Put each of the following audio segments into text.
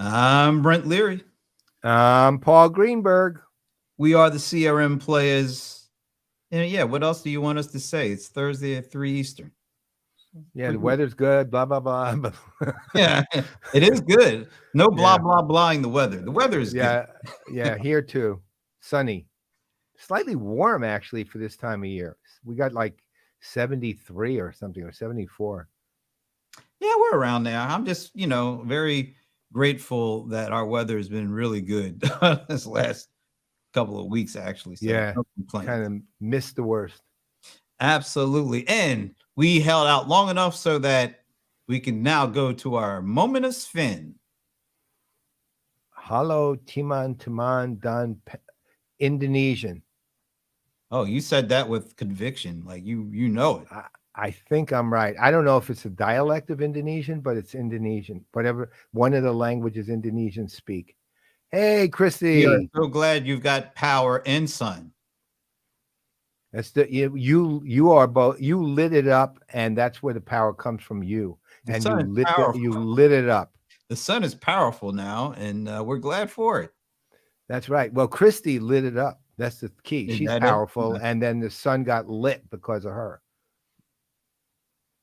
I'm Brent Leary. Paul Greenberg. We are the CRM Playaz. And yeah, what else do you want us to say? It's Thursday at 3 Eastern. Yeah, the weather's good, blah, blah, blah. Yeah, it is good. No blah, Yeah. blah, blahing the weather. The weather is good. Yeah, here too. Sunny. Slightly warm, actually, for this time of year. We got like 73 or something, or 74. Yeah, we're around there. I'm just, very grateful that our weather has been really good this last couple of weeks, actually. So Yeah, no complaints. kind of missed the worst. Absolutely. And we held out long enough so that we can now go to our moment of Sven. Halo Teman dan Indonesian. Oh, you said that with conviction, like you know it. I think I'm right. I don't know if it's a dialect of Indonesian, but it's Indonesian. Whatever, one of the languages Indonesians speak. Hey, Christy. We are so glad you've got power and sun. That's you are both. You lit it up, and that's where the power comes from you. And you lit it up. The sun is powerful now, and we're glad for it. That's right. Well, Christy lit it up. That's the key. She's powerful, and then the sun got lit because of her.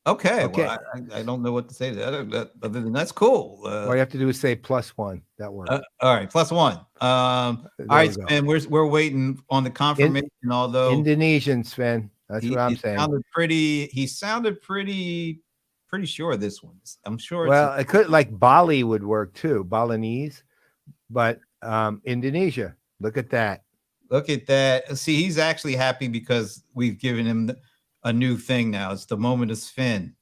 Okay. Well, I don't know what to say to that. Other than that's cool. All you have to do is say +1. That works. All right, +1. All right, Sven. We're waiting on the confirmation. Although Indonesian, Sven. That's what I'm saying. He sounded pretty sure this one. I'm sure. Well, it could Bali would work too, Balinese, but Indonesia. Look at that. Look at that. See, he's actually happy because we've given him a new thing now. It's the moment of Sven.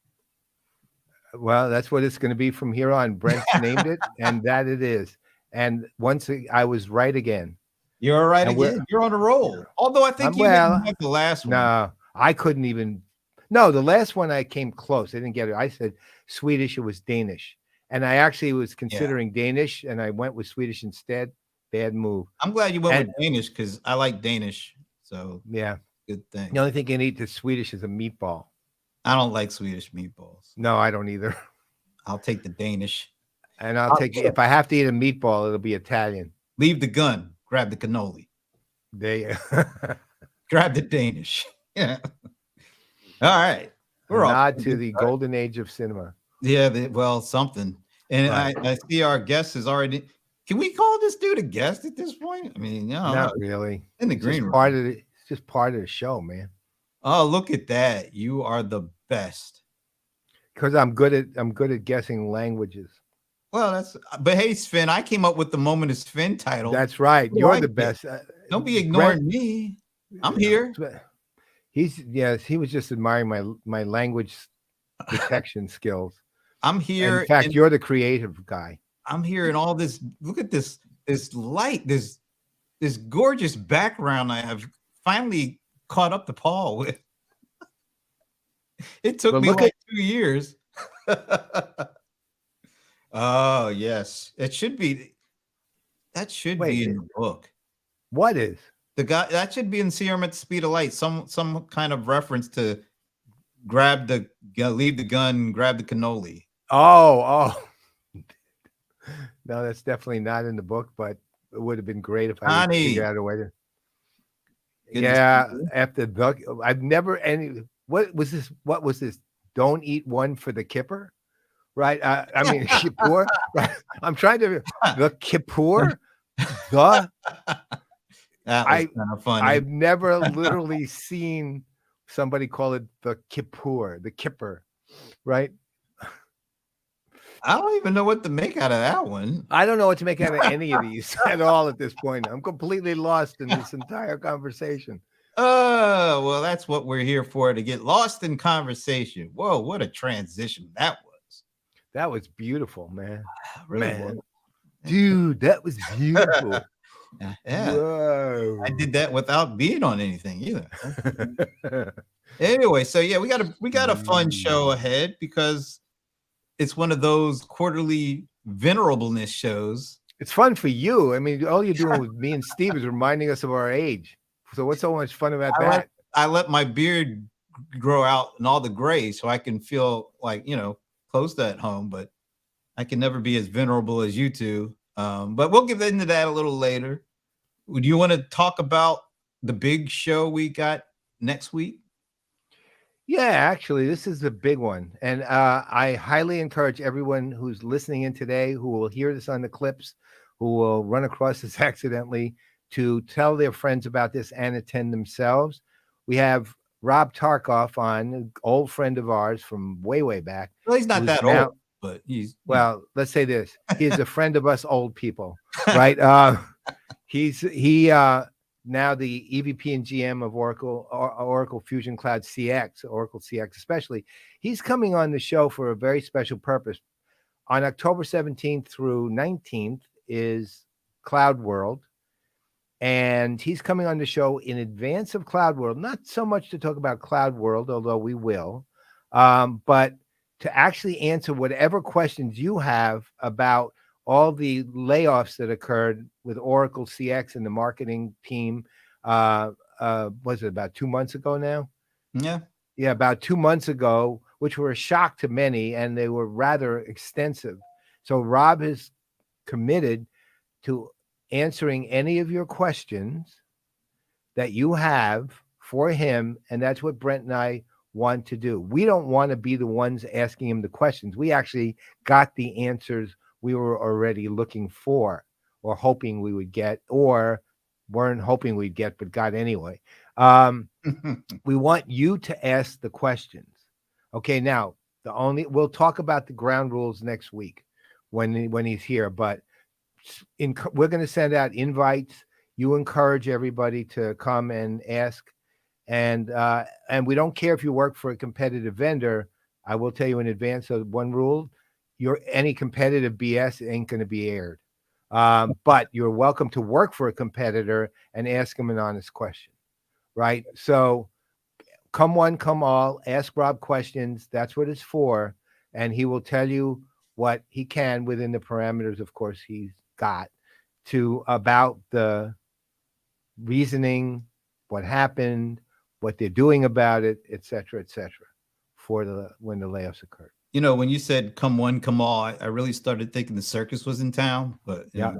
Well, that's what it's going to be from here on. Brent named it, and that it is. And once I was right again. You're right again. You're on a roll. Although I think you didn't like the last one. No, I couldn't even. No, the last one I came close. I didn't get it. I said Swedish. It was Danish. And I actually was considering Danish, and I went with Swedish instead. Bad move. I'm glad you went with Danish because I like Danish. So yeah, good thing. The only thing you can eat that's Swedish is a meatball. I don't like Swedish meatballs. No, I don't either. I'll take the Danish. And I'll take if I have to eat a meatball, it'll be Italian. Leave the gun. Grab the cannoli. Grab the Danish. Yeah. All right. We're nod to the golden age of cinema. Yeah, something. And I see our guest is already. Can we call this dude a guest at this point? I mean, not really. In the green room. It's just part of the show, man. Oh, look at that! You are the best. Because I'm good at guessing languages. Well, but hey, Sven, I came up with the Moment of Sven title. That's right. You're the best. Don't be ignoring me. I'm here. He was just admiring my language detection skills. I'm here. In fact, you're the creative guy. I'm here in all this. Look at this light, this gorgeous background I have finally caught up to Paul with. It took me 2 years. Oh, yes. It should be. That should be in the book. What is? The guy that should be in CRM at the speed of light. Some kind of reference to leave the gun, grab the cannoli. Oh. No, that's definitely not in the book, but it would have been great if I could figure out a way to. After I've never what was this? Don't eat one for the kipper, right? I mean Kippur. Right? I'm trying to the Kippur. That was kind of funny. I've never literally seen somebody call it the Kippur, the kipper, right? I don't even know what to make out of that one. I don't know what to make out of any of these at all at this point. I'm completely lost in this entire conversation. Oh, well, that's what we're here for, to get lost in conversation. Whoa, what a transition that was. That was beautiful, man. Really was. Dude, that was beautiful. Yeah. Whoa. I did that without being on anything either. Anyway, so yeah, we got a fun show ahead because it's one of those quarterly venerableness shows. It's fun for you. I mean, all you're doing with me and Steve is reminding us of our age. So what's so much fun about that? I let my beard grow out and all the gray so I can feel like, close to at home. But I can never be as venerable as you two. But we'll get into that a little later. Do you want to talk about the big show we got next week? Yeah, actually, this is the big one. And I highly encourage everyone who's listening in today, who will hear this on the clips, who will run across this accidentally, to tell their friends about this and attend themselves. We have Rob Tarkoff on, an old friend of ours from way, way back. Well, he's not that old, but he's well. Let's say this: he is a friend of us old people, right? He now the EVP and GM of Oracle Fusion Cloud CX, Oracle CX especially. He's coming on the show for a very special purpose. On October 17th through 19th is Cloud World. And he's coming on the show in advance of Cloud World, not so much to talk about Cloud World, although we will, but to actually answer whatever questions you have about all the layoffs that occurred with Oracle CX and the marketing team. Was it about 2 months ago now? Yeah, about 2 months ago, which were a shock to many, and they were rather extensive. So Rob is committed to answering any of your questions that you have for him, and that's what Brent and I want to do. We don't want to be the ones asking him the questions. We actually got the answers we were already looking for, or hoping we would get, or weren't hoping we'd get, but got anyway. We want you to ask the questions. Okay, now we'll talk about the ground rules next week when he's here, but we're going to send out invites. You encourage everybody to come and ask, and we don't care if you work for a competitive vendor. I will tell you in advance of one rule: any competitive BS ain't going to be aired. But you're welcome to work for a competitor and ask them an honest question, right? So come one, come all. Ask Rob questions. That's what it's for, and he will tell you what he can within the parameters, of course, he's got about the reasoning, what happened, what they're doing about it, et cetera, when the layoffs occurred. You know, when you said come one, come all, I really started thinking the circus was in town. But yeah,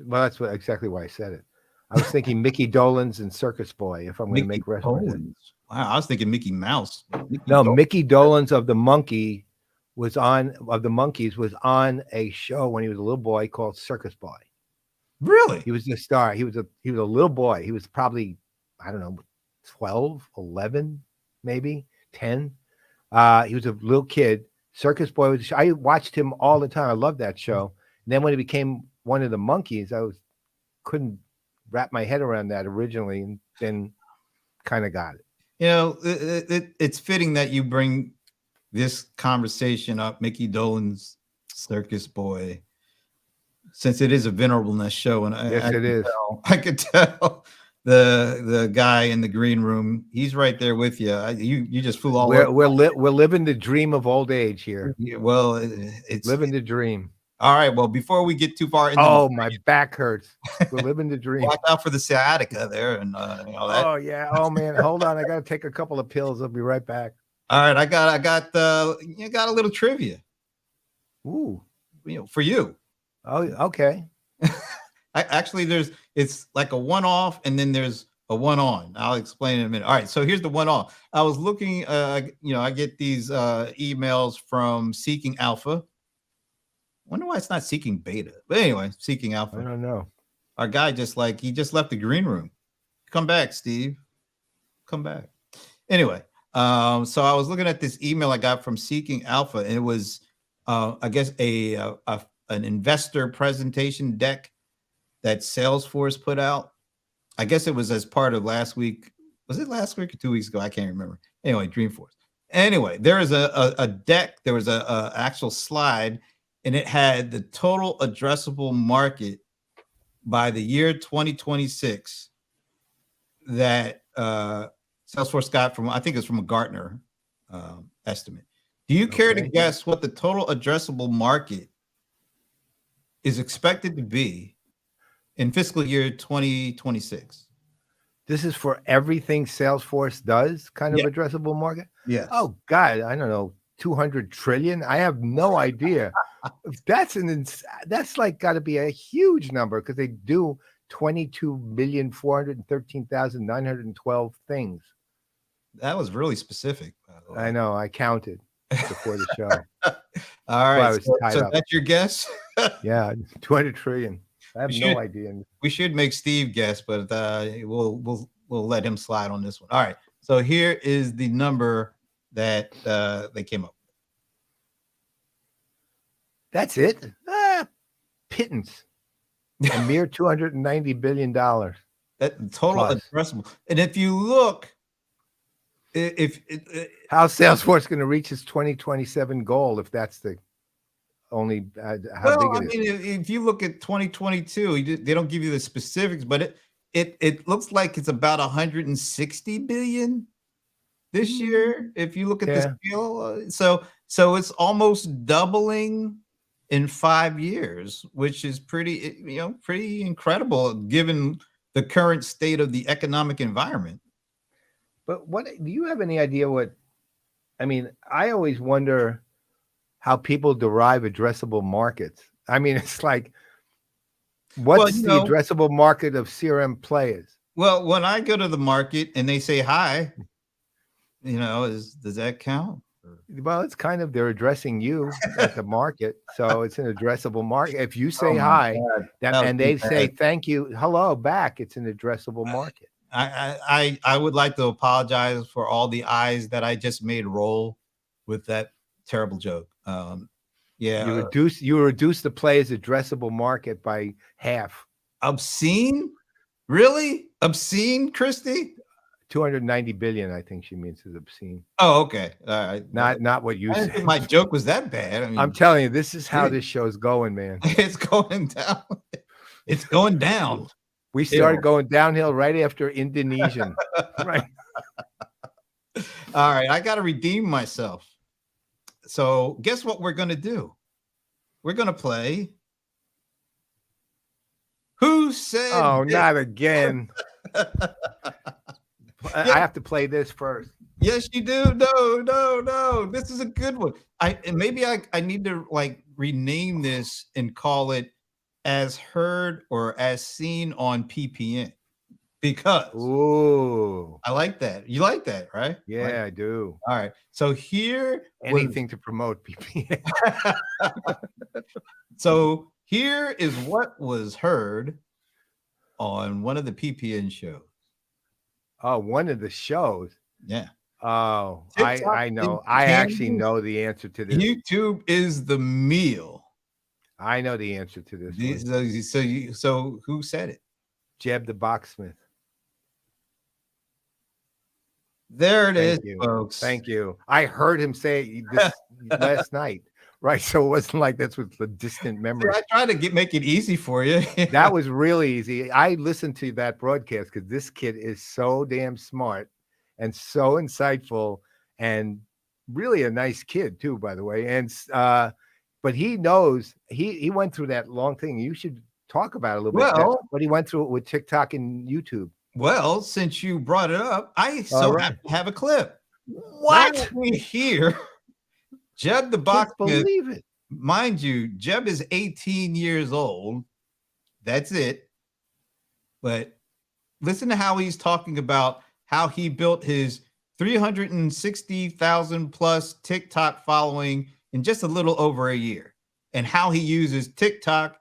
well, that's exactly why I said it. I was thinking Mickey Dolenz and Circus Boy, if I'm going to make reference. Wow, I was thinking Mickey Mouse. Mickey Dolenz of the Monkees was on a show when he was a little boy called Circus Boy. Really? He was the star. He was a little boy. He was probably, I don't know, 12, 11, maybe 10. He was a little kid. Circus Boy I watched him all the time. I loved that show. And then when he became one of the Monkees, couldn't wrap my head around that originally, and then kind of got it. You know, it's fitting that you bring this conversation up, Mickey Dolenz, Circus Boy, since it is a venerableness show, and I could tell the guy in the green room, he's right there with you. You just flew all over. We're living the dream of old age here. Yeah, well, it's living the dream. All right. Well, before we get too far, my back hurts. We're living the dream. Watch out for the sciatica there, and that. Oh yeah. Oh man, hold on. I got to take a couple of pills. I'll be right back. All right. I got a little trivia. Ooh. For you. Oh, okay. It's like a one-off, and then there's a one-on. I'll explain in a minute. All right, so here's the one-off. I was looking, I get these emails from Seeking Alpha. Wonder why it's not Seeking Beta, but anyway, Seeking Alpha. I don't know. Our guy just left the green room. Come back, Steve. Come back. Anyway, so I was looking at this email I got from Seeking Alpha, and it was, I guess, an investor presentation deck that Salesforce put out. I guess it was as part of last week. Was it last week or 2 weeks ago? I can't remember. Anyway, Dreamforce. Anyway, there is a deck. There was a actual slide, and it had the total addressable market by the year 2026 that Salesforce got from, I think it's from a Gartner estimate. Do you care to guess what the total addressable market is expected to be in fiscal year 2026? This is for everything Salesforce does, kind of addressable market? Yes. Oh, God, I don't know, 200 trillion? I have no idea. That's like got to be a huge number because they do 22,413,912 things. That was really specific, by the way. I know. I counted before the show. All right. So up. that's your guess? Yeah, 200 trillion. I have no idea. We should make Steve guess, but we'll let him slide on this one. All right. So here is the number that they came up with. That's it? Pittance. A mere $290 billion. That total addressable. And if you look, how's Salesforce going to reach its 2027 goal if that's the only how big it is? If you look at 2022, they don't give you the specifics, but it looks like it's about 160 billion this year. If you look at the scale, so it's almost doubling in 5 years, which is pretty incredible given the current state of the economic environment. But do you have any idea what? I mean, I always wonder how people derive addressable markets. I mean, it's like, what's the addressable market of CRM Playaz? Well, when I go to the market and they say hi, does that count? Well, it's kind of, they're addressing you at the market, so it's an addressable market. If you say hi, and they say thank you, hello back, it's an addressable market. I would like to apologize for all the eyes that I just made roll with that terrible joke. You reduce the Playaz addressable market by half. Obscene? Really? Obscene, Christy? 290 billion, I think she means, is obscene. Oh, okay. All right. Not what you said. I didn't think my joke was that bad. I mean, I'm telling you, this is how this show's going, man. It's going down. It's going down. We started going downhill right after Indonesian. Right. All right. I got to redeem myself. So guess what we're going to do? We're going to play Who Said Oh, not again. I have to play this first. Yes, you do. No. This is a good one. I need to rename this and call it As Heard or As Seen on PPN, because I like that. You like that, right? Yeah, I do. All right. So anything to promote PPN. So here is what was heard on one of the PPN shows. Oh, one of the shows. Yeah. Oh, I know. I actually know the answer to this. YouTube is the meal. I know the answer to this. So who said it? Jeb the Boxsmith. There it is, folks. Thank you. I heard him say this last night. Right. So it wasn't like that's with the distant memory. I tried to make it easy for you. That was really easy. I listened to that broadcast because this kid is so damn smart and so insightful and really a nice kid too, by the way. And but he knows he went through that long thing. You should talk about it a little bit. But he went through it with TikTok and YouTube. Well, since you brought it up, I have a clip. What? We hear Jeb the Boxsmith. Believe it. Mind you, Jeb is 18 years old. That's it. But listen to how he's talking about how he built his 360,000 plus TikTok following in just a little over a year, and how he uses TikTok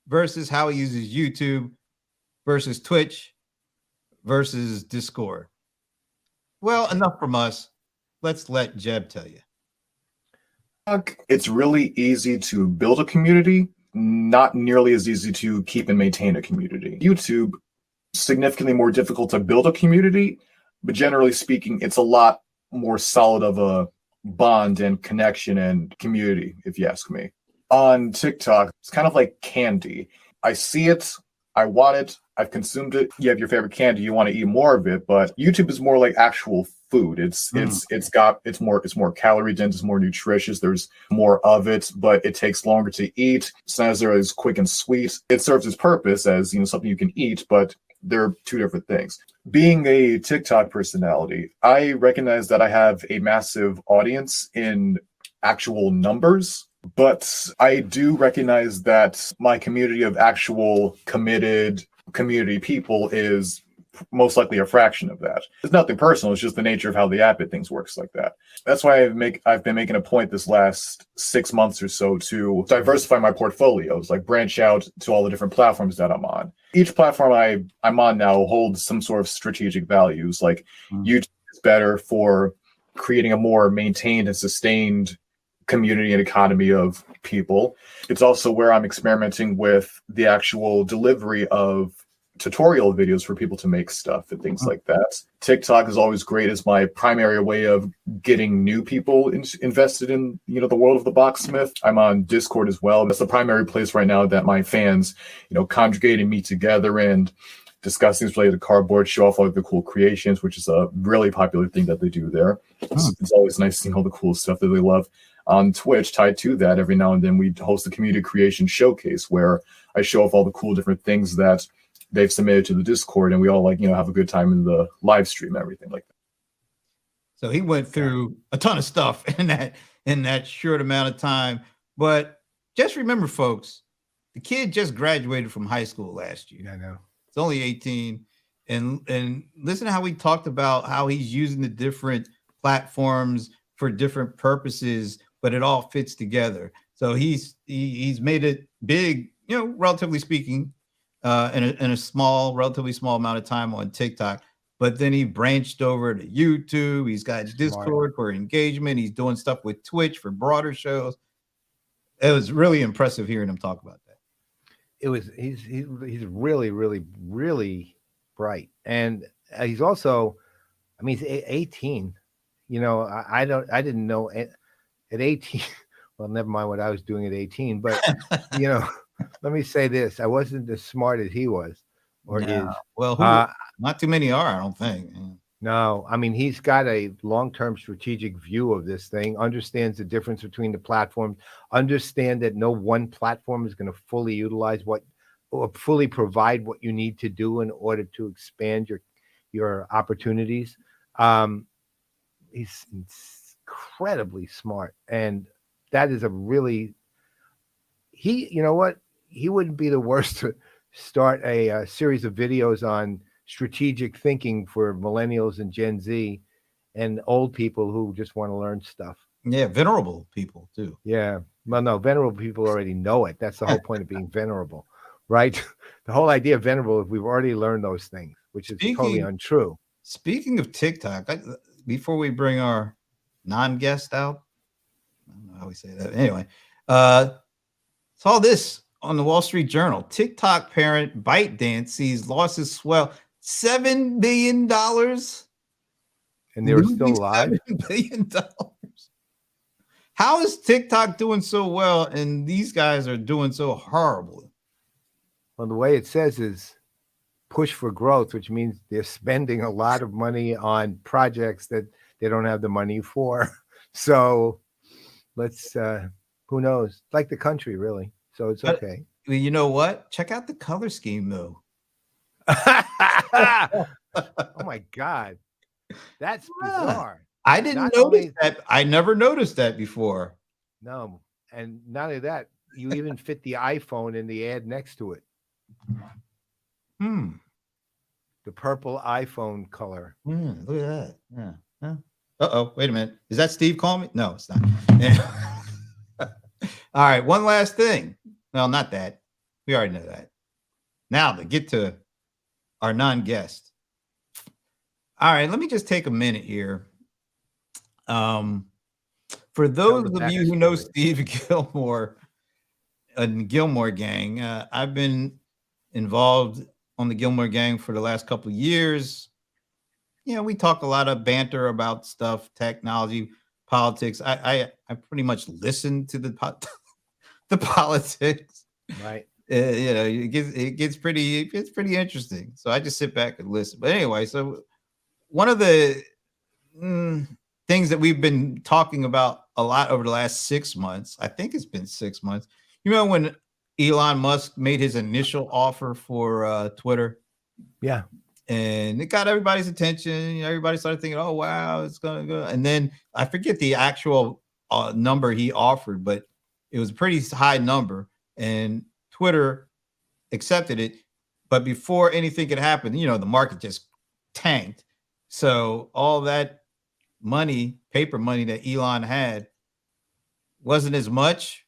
versus how he uses YouTube versus Twitch versus Discord. Well, enough from us. Let's let Jeb tell you. It's really easy to build a community, not nearly as easy to keep and maintain a community. YouTube, significantly more difficult to build a community, but generally speaking, it's a lot more solid of a bond and connection and community, if you ask me. On TikTok, it's kind of like candy. I see it, I want it, I've consumed it. You have your favorite candy, you want to eat more of it, but YouTube is more like actual food. It's more calorie dense, it's more nutritious, there's more of it, but it takes longer to eat. It's not as quick and sweet. It serves its purpose as something you can eat, but they're two different things. Being a TikTok personality, I recognize that I have a massive audience in actual numbers. But I do recognize that my community of actual committed community people is most likely a fraction of that. It's nothing personal. It's just the nature of how the app things works like that. That's why I've been making a point this last 6 months or so to diversify my portfolios, like branch out to all the different platforms that I'm on. Each platform I'm on now holds some sort of strategic values. Like YouTube is better for creating a more maintained and sustained community and economy of people. It's also where I'm experimenting with the actual delivery of tutorial videos for people to make stuff and things like that. TikTok is always great as my primary way of getting new people invested in, the world of the Boxsmith. I'm on Discord as well. That's the primary place right now that my fans, congregate and meet together and discuss things related to cardboard, show off all of the cool creations, which is a really popular thing that they do there. It's always nice seeing all the cool stuff that they love. On Twitch, tied to that, every now and then we host a community creation showcase where I show off all the cool different things that they've submitted to the Discord, and we all have a good time in the live stream and everything like that. So he went through a ton of stuff in that short amount of time. But just remember, folks, the kid just graduated from high school last year. I know. It's only 18. And listen to how we talked about how he's using the different platforms for different purposes, but it all fits together. So he's made it big, relatively speaking, in a relatively small amount of time on TikTok. But then he branched over to YouTube. He's got Discord for engagement. He's doing stuff with Twitch for broader shows. It was really impressive hearing him talk about that. He's really, really, really bright. And he's also, he's 18. I didn't know at 18. Well, never mind what I was doing at 18, but let me say this. I wasn't as smart as he was or is. Well, not too many are, I don't think. No, he's got a long-term strategic view of this thing, understands the difference between the platforms, understand that no one platform is going to fully utilize or fully provide what you need to do in order to expand your opportunities. He's incredibly smart, and that is you know what? He wouldn't be the worst to start a series of videos on strategic thinking for millennials and Gen Z and old people who just want to learn stuff. Yeah, venerable people too. Yeah. Well, no, venerable people already know it. That's the whole point of being venerable, right? The whole idea of venerable is we've already learned those things, which is totally untrue. Speaking of TikTok, before we bring our non-guest out, I don't know how we say that. Anyway, saw this on the Wall Street Journal. TikTok parent ByteDance sees losses swell $7 billion. And they were still alive? $7 billion. How is TikTok doing so well and these guys are doing so horribly? Well, the way it says is push for growth, which means they're spending a lot of money on projects that they don't have the money for. So let's, who knows? Like the country, really. So it's okay. You know what? Check out the color scheme, though. Oh, my God. That's bizarre. I didn't notice that. I never noticed that before. No. And not only that, you even fit the iPhone in the ad next to it. The purple iPhone color. Look at that. Yeah. Huh? Uh-oh. Wait a minute. Is that Steve calling me? No, it's not. All right. One last thing. Well, not that. We already know that. Now to get to our non-guest. All right. Let me just take a minute here. For those of you who know Steve Gillmor and Gillmor Gang, I've been involved on the Gillmor Gang for the last couple of years. We talk a lot of banter about stuff, technology, politics. I pretty much listen to the politics. Right. It gets pretty interesting. So I just sit back and listen. But anyway, so one of the things that we've been talking about a lot over the last 6 months, I think it's been 6 months. You remember when Elon Musk made his initial offer for Twitter? Yeah. And it got everybody's attention. Everybody started thinking, oh, wow, it's going to go. And then I forget the actual number he offered, but it was a pretty high number, and Twitter accepted it. But before anything could happen, the market just tanked. So all that money, paper money that Elon had wasn't as much.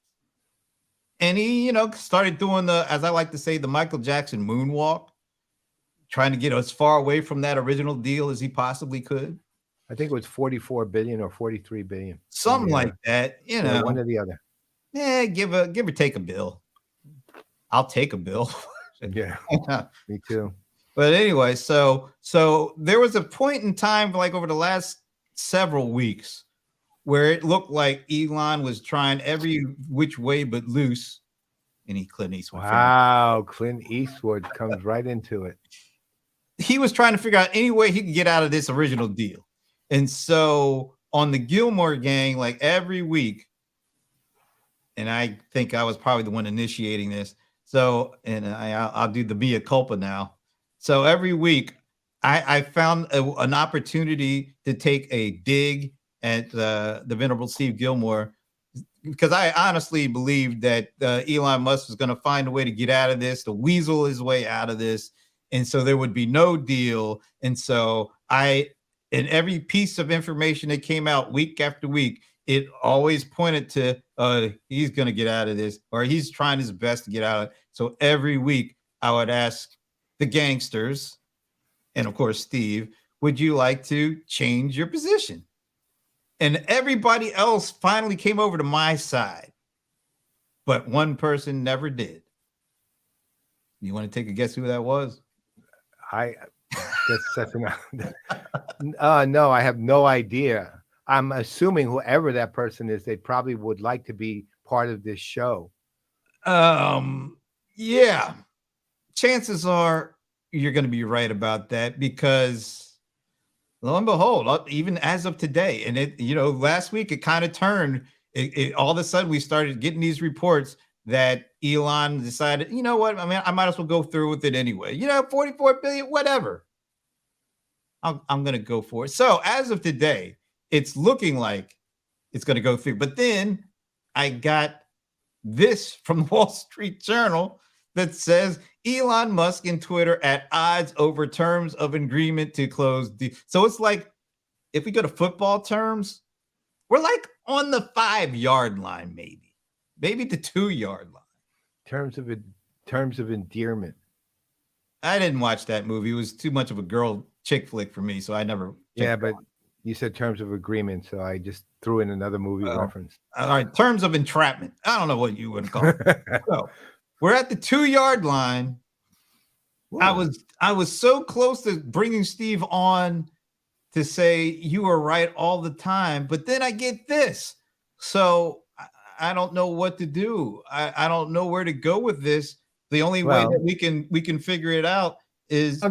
And he, started doing as I like to say, the Michael Jackson moonwalk, trying to get as far away from that original deal as he possibly could. I think it was 44 billion or 43 billion. Something like that, Yeah, one or the other. Yeah, give or take a bill. I'll take a bill. Yeah, me too. But anyway, so there was a point in time, like over the last several weeks, where it looked like Elon was trying every which way but loose. Any Clint Eastwood. Wow, Clint Eastwood comes right into it. He was trying to figure out any way he could get out of this original deal. And so on the Gillmor gang, like every week, and I think I was probably the one initiating this. So, and I'll do the mea culpa now. So every week I found an opportunity to take a dig at the venerable Steve Gillmor, because I honestly believed that Elon Musk was going to find a way to get out of this, to weasel his way out of this. And so there would be no deal. And so in every piece of information that came out week after week, it always pointed to he's going to get out of this, or he's trying his best to get out of it. So every week I would ask the gangsters, and of course, Steve, would you like to change your position? And everybody else finally came over to my side, but one person never did. You want to take a guess who that was? That's such no, I have no idea. I'm assuming whoever that person is, they probably would like to be part of this show. Yeah. Chances are you're going to be right about that, because lo and behold, even as of today, and it, last week it kind of turned. It all of a sudden we started getting these reports that Elon decided, you know what? I mean, I might as well go through with it anyway. 44 billion, whatever. I'm going to go for it. So as of today, it's looking like it's going to go through. But then I got this from the Wall Street Journal that says Elon Musk and Twitter at odds over terms of agreement to close. So it's like, if we go to football terms, we're like on the 5-yard line, maybe the 2-yard line. Terms of endearment. I didn't watch that movie. It was too much of a girl chick flick for me, so I never. Yeah, but you said terms of agreement, so I just threw in another movie reference. All right, terms of entrapment. I don't know what you would call it. So we're at the 2-yard line. Whoa. I was so close to bringing Steve on to say you were right all the time, but then I get this. So I don't know what to do. I don't know where to go with this. The only way that we can figure it out is,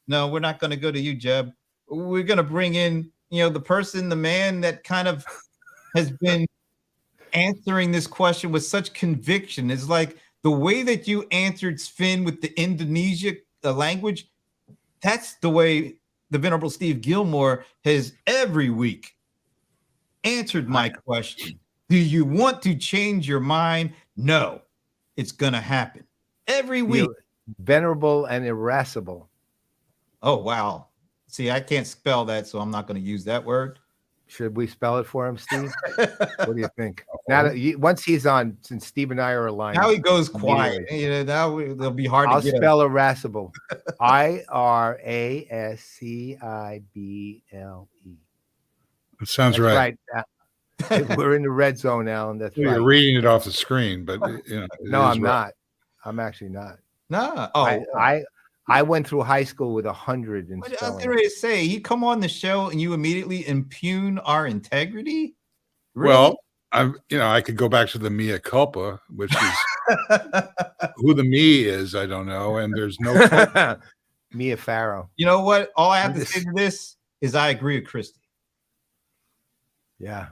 no, we're not going to go to you, Jeb. We're going to bring in, the man that kind of has been answering this question with such conviction. It's like the way that you answered Finn with the Indonesia language. That's the way the venerable Steve Gillmor has every week answered my question. Do you want to change your mind? No, it's going to happen every week. You're venerable and irascible. Oh, wow. See, I can't spell that, so I'm not going to use that word. Should we spell it for him, Steve? What do you think? Now that once he's on, since Steve and I are aligned. Now he goes quiet. Now it'll be hard I'll to get. I'll spell irascible. IRASCIBLE. That sounds right. We're in the red zone, Alan. That's right. You're reading it off the screen, but no, I'm not. I'm actually not. No. I went through high school with 100 in spelling. I was getting ready to say, you come on the show and you immediately impugn our integrity. Really? Well, I could go back to the mea culpa, which is who the me is. I don't know, and there's no Mia Farrow. You know what? All I have to say to this is I agree with Christy. Yeah.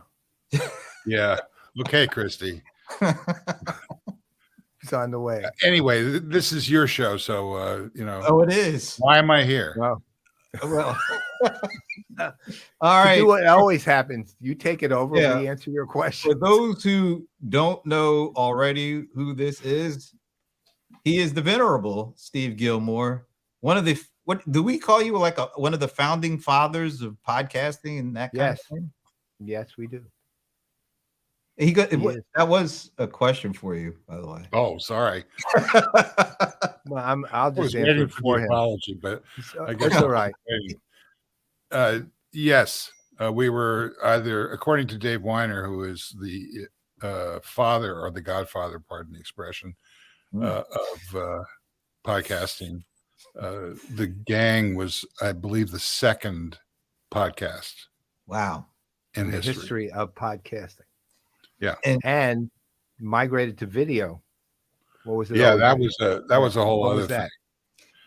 Yeah. Okay, Christy. It's on the way. Anyway, this is your show, so Oh, it is. Why am I here? Well, All To right. do what always happens, you take it over. Yeah. We answer your For question. those who don't know already who this is, he is the venerable Steve Gillmor, one of the what do we call you, like one of the founding fathers of podcasting and that kind of Yes. thing? Yes, we do. He got He is. that was a question for you, by the way. Oh, sorry. Well, I'll I was just answer waiting it for for the him. apology, but I guess It's all right. Yes, we were either, according to Dave Weiner, who is the father or the godfather, pardon the expression, of podcasting. The gang was, I believe, the second podcast Wow. in The history. history of podcasting. Yeah. And migrated to video. What was it? Yeah, always that was a whole What other was that? thing.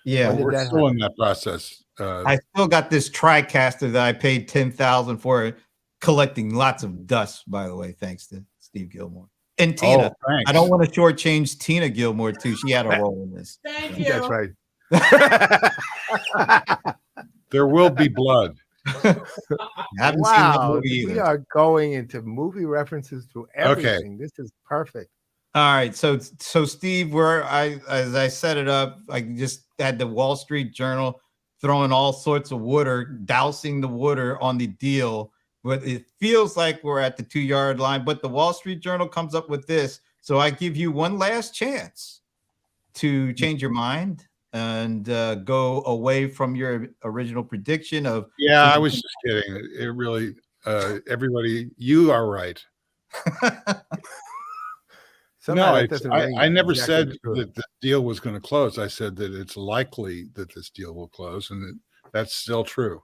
Yeah. When did We're that still happen? in that process. I still got this TriCaster that I paid $10,000 for, collecting lots of dust, by the way, thanks to Steve Gillmor. And Tina. Oh, thanks. I don't want to shortchange Tina Gillmor too. She had a role in this. Thank So. you. That's right. There will be blood. I haven't seen that Wow. movie We either. are going into movie references to everything. This is perfect. All right, so Steve, as I set it up, I just had the Wall Street Journal throwing all sorts of water, dousing the water on the deal, but it feels like we're at the 2-yard line. But the Wall Street Journal comes up with this, so I give you one last chance to change your mind and go away from your original prediction of. Yeah, I was just kidding. It really, everybody, you are right. Somehow No, that doesn't ring I never exactly said true. that the deal was going to close. I said that it's likely that this deal will close, and that's still true.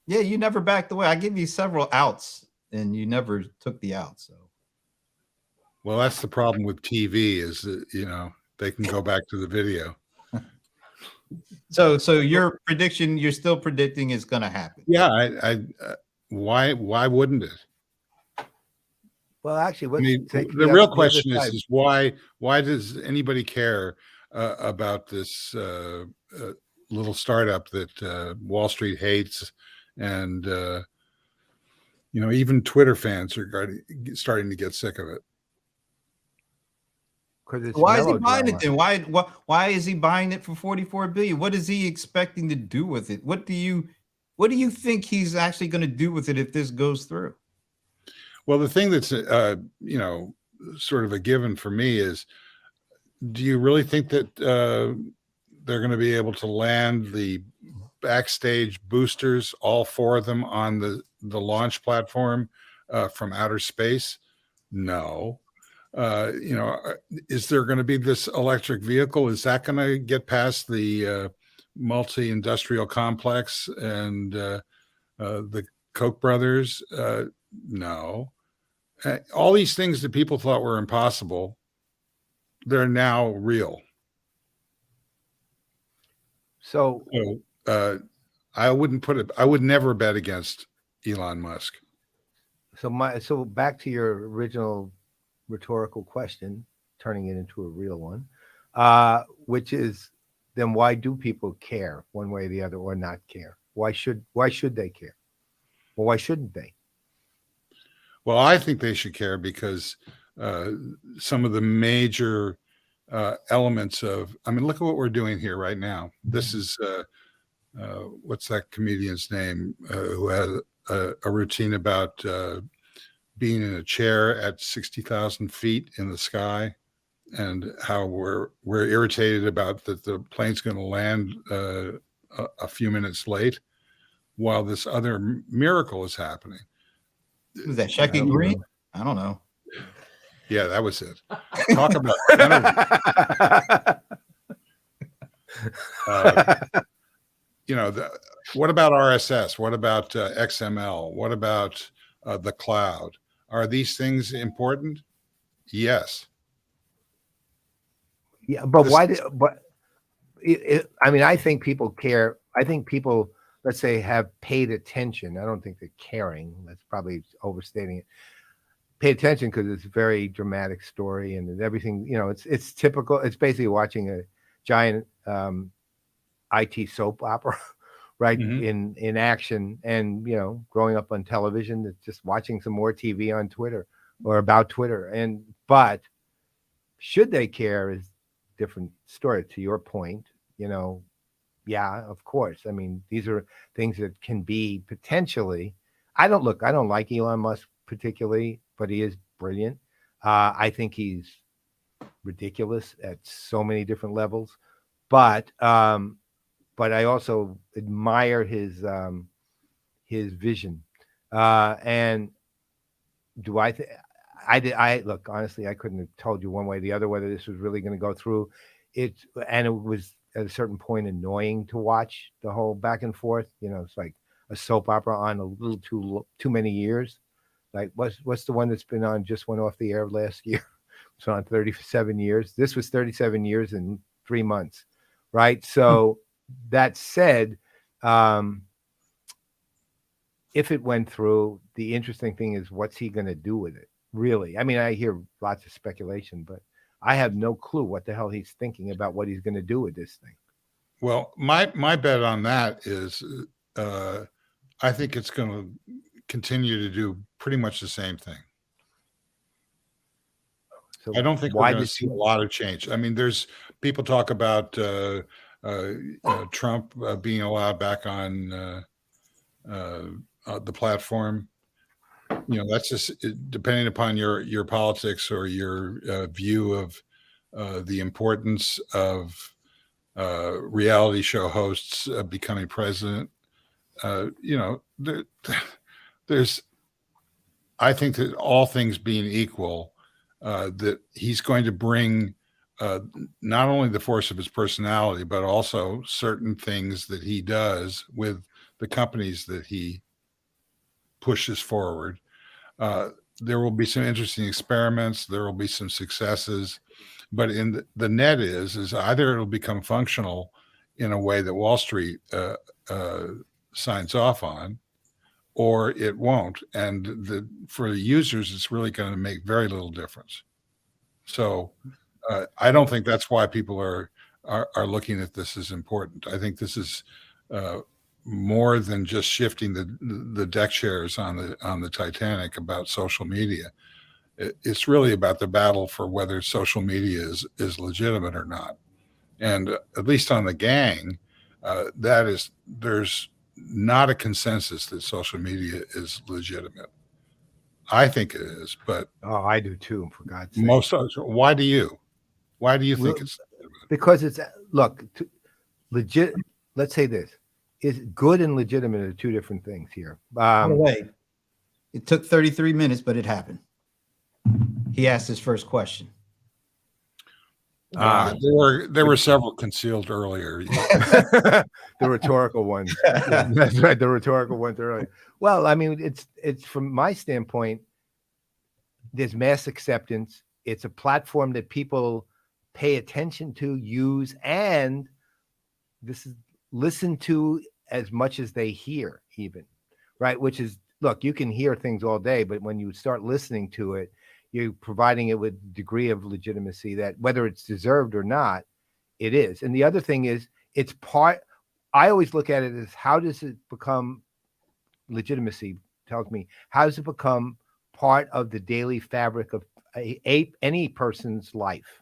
Yeah, you never backed away. I give you several outs, and you never took the out. So, Well, that's the problem with TV is that, they can go back to the video. so your prediction, you're still predicting is going to happen. Yeah, why wouldn't it? Well, actually, I mean, the real question is why does anybody care about this little startup that Wall Street hates, and even Twitter fans are starting to get sick of it. Why is he buying it then? Why is he buying it for $44 billion? What is he expecting to do with it? What do you think he's actually going to do with it if this goes through? Well, the thing that's sort of a given for me is, do you really think that they're going to be able to land the backstage boosters, all 4 of them, on the launch platform from outer space? No. Is there going to be this electric vehicle? Is that going to get past the multi-industrial complex and the Koch brothers? No. All these things that people thought were impossible, they're now real. So I would never bet against Elon Musk. So back to your original rhetorical question, turning it into a real one, which is, then why do people care one way or the other, or not care? Why should they care? Well, why shouldn't they? Well, I think they should care because some of the major elements of, look at what we're doing here right now. This is, what's that comedian's name who had a routine about being in a chair at 60,000 feet in the sky, and how we're irritated about that the plane's going to land a few minutes late while this other miracle is happening. Who's that, Shecky Green? I don't know. Yeah, that was it. Talk about energy. What about RSS? What about XML? What about the cloud? Are these things important? Yes. Yeah, but I think people care. I think people, let's say, have paid attention. I don't think they're caring. That's probably overstating it. Pay attention because it's a very dramatic story, and everything, it's typical. It's basically watching a giant IT soap opera, right? Mhm. In action, and growing up on television, it's just watching some more TV on Twitter or about Twitter. But should they care is different story. To your point, yeah, of course. I mean, these are things that can be potentially. I don't like Elon Musk particularly, but he is brilliant. I think he's ridiculous at so many different levels, but I also admire his vision. And do I think I did? I look honestly, I couldn't have told you one way or the other whether this was really going to go through. And it was at a certain point annoying to watch the whole back and forth. It's like a soap opera on a little too many years. Like what's the one that's been on, just went off the air last year? It's on 37 years. This was 37 years in 3 months, right? So that said, if it went through, the interesting thing is what's he going to do with it? Really? I mean, I hear lots of speculation, but I have no clue what the hell he's thinking about what he's going to do with this thing. Well, my bet on that is, I think it's going to continue to do pretty much the same thing. So I don't think we're going to see a lot of change. I mean, there's people talk about Trump being allowed back on the platform. That's just depending upon your politics or your view of the importance of reality show hosts becoming president. There's, I think that all things being equal, that he's going to bring not only the force of his personality, but also certain things that he does with the companies that he pushes forward. There will be some interesting experiments. There will be some successes, but in the net is either it'll become functional in a way that Wall Street signs off on, or it won't. And for the users, it's really going to make very little difference. So I don't think that's why people are looking at this as important. I think this is more than just shifting the deck chairs on the Titanic about social media. It's really about the battle for whether social media is legitimate or not. And at least on the gang, there's not a consensus that social media is legitimate. I think it is, but I do too. For God's sake, why do you think it's legitimate? Because it's legit. Let's say this: is good and legitimate are two different things here. By the way, it took 33 minutes, but it happened. He asked his first question. There were several concealed earlier. The rhetorical ones. That's right. The rhetorical ones earlier. Well, I mean, it's from my standpoint, there's mass acceptance. It's a platform that people pay attention to, use, and this is listen to as much as they hear, even, right? Which is, look, you can hear things all day, but when you start listening to it, you're providing it with a degree of legitimacy that whether it's deserved or not, it is. And the other thing is, it's part, I always look at it as how does it become legitimacy tells me, how does it become part of the daily fabric of any person's life,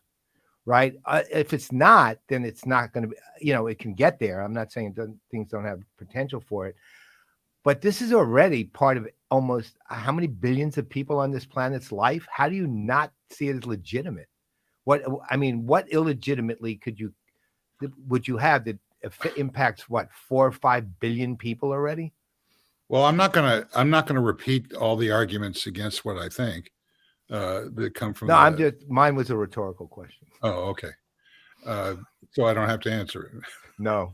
right? If it's not, then it's not going to be, it can get there. I'm not saying things don't have potential for it, but this is already part of almost how many billions of people on this planet's life? How do you not see it as legitimate? What illegitimately would you have that impacts 4 or 5 billion people already? Well, I'm not gonna repeat all the arguments against what I think that come from. No, mine was a rhetorical question. Oh, okay. So I don't have to answer it. No.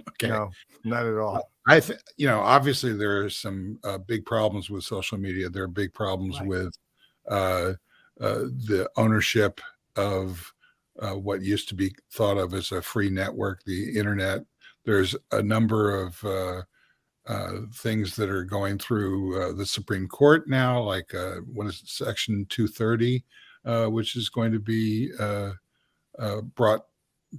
Okay. No, not at all. I think, obviously there are some big problems with social media. There are big problems with the ownership of what used to be thought of as a free network, the internet. There's a number of things that are going through the Supreme Court now, like what is it, Section 230, which is going to be brought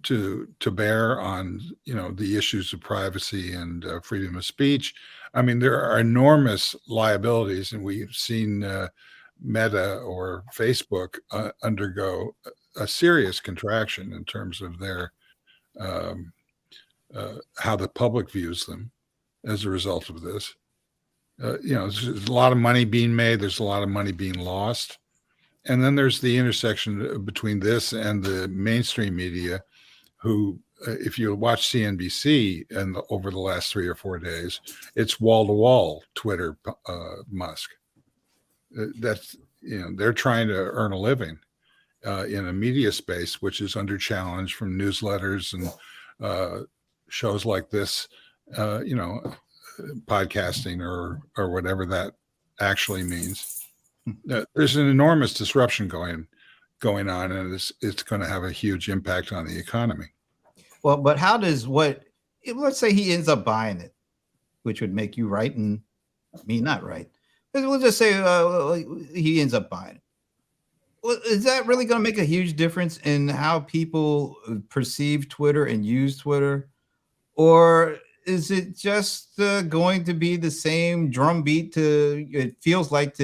to bear on the issues of privacy and freedom of speech. I mean, there are enormous liabilities, and we've seen Meta or Facebook undergo a serious contraction in terms of their um, how the public views them as a result of this. There's a lot of money being made. There's a lot of money being lost. And then there's the intersection between this and the mainstream media, who, if you watch CNBC and over the last 3 or 4 days, it's wall-to-wall Twitter Musk. That's, they're trying to earn a living in a media space, which is under challenge from newsletters and shows like this, podcasting or whatever that actually means. There's an enormous disruption going on, and it's going to have a huge impact on the economy. Well, but how does let's say he ends up buying it, which would make you right and me not right. We'll just say he ends up buying it. Well, is that really going to make a huge difference in how people perceive Twitter and use Twitter? Or is it just going to be the same drumbeat it feels like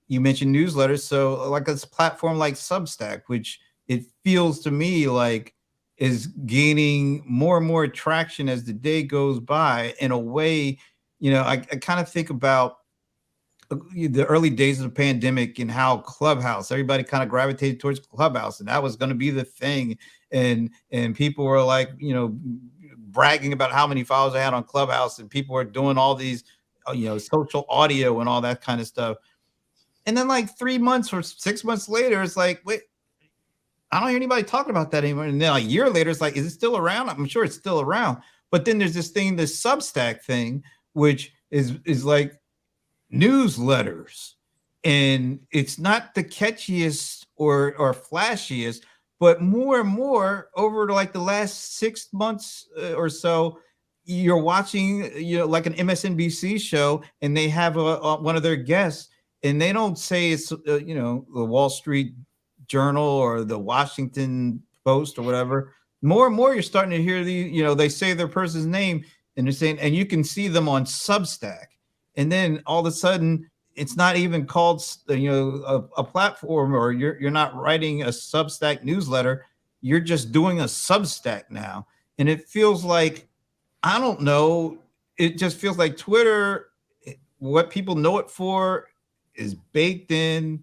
you mentioned newsletters. So like a platform like Substack, which it feels to me like is gaining more and more traction as the day goes by. In a way, I kind of think about the early days of the pandemic and how Clubhouse, everybody kind of gravitated towards Clubhouse, and that was going to be the thing. And people were like, bragging about how many followers I had on Clubhouse, and people were doing all these, social audio and all that kind of stuff. And then like 3 months or 6 months later, it's like, wait, I don't hear anybody talking about that anymore. And then a year later, it's like, is it still around? I'm sure it's still around. But then there's this thing, the Substack thing, which is like newsletters. And it's not the catchiest or flashiest, but more and more over like the last 6 months or so, you're watching, like an MSNBC show, and they have one of their guests, and they don't say it's, the Wall Street Journal or the Washington Post or whatever. More and more, you're starting to hear they say their person's name, and they're saying, and you can see them on Substack. And then all of a sudden, it's not even called, a platform, or you're not writing a Substack newsletter. You're just doing a Substack now. And it feels like, I don't know, it just feels like Twitter, what people know it for is baked in,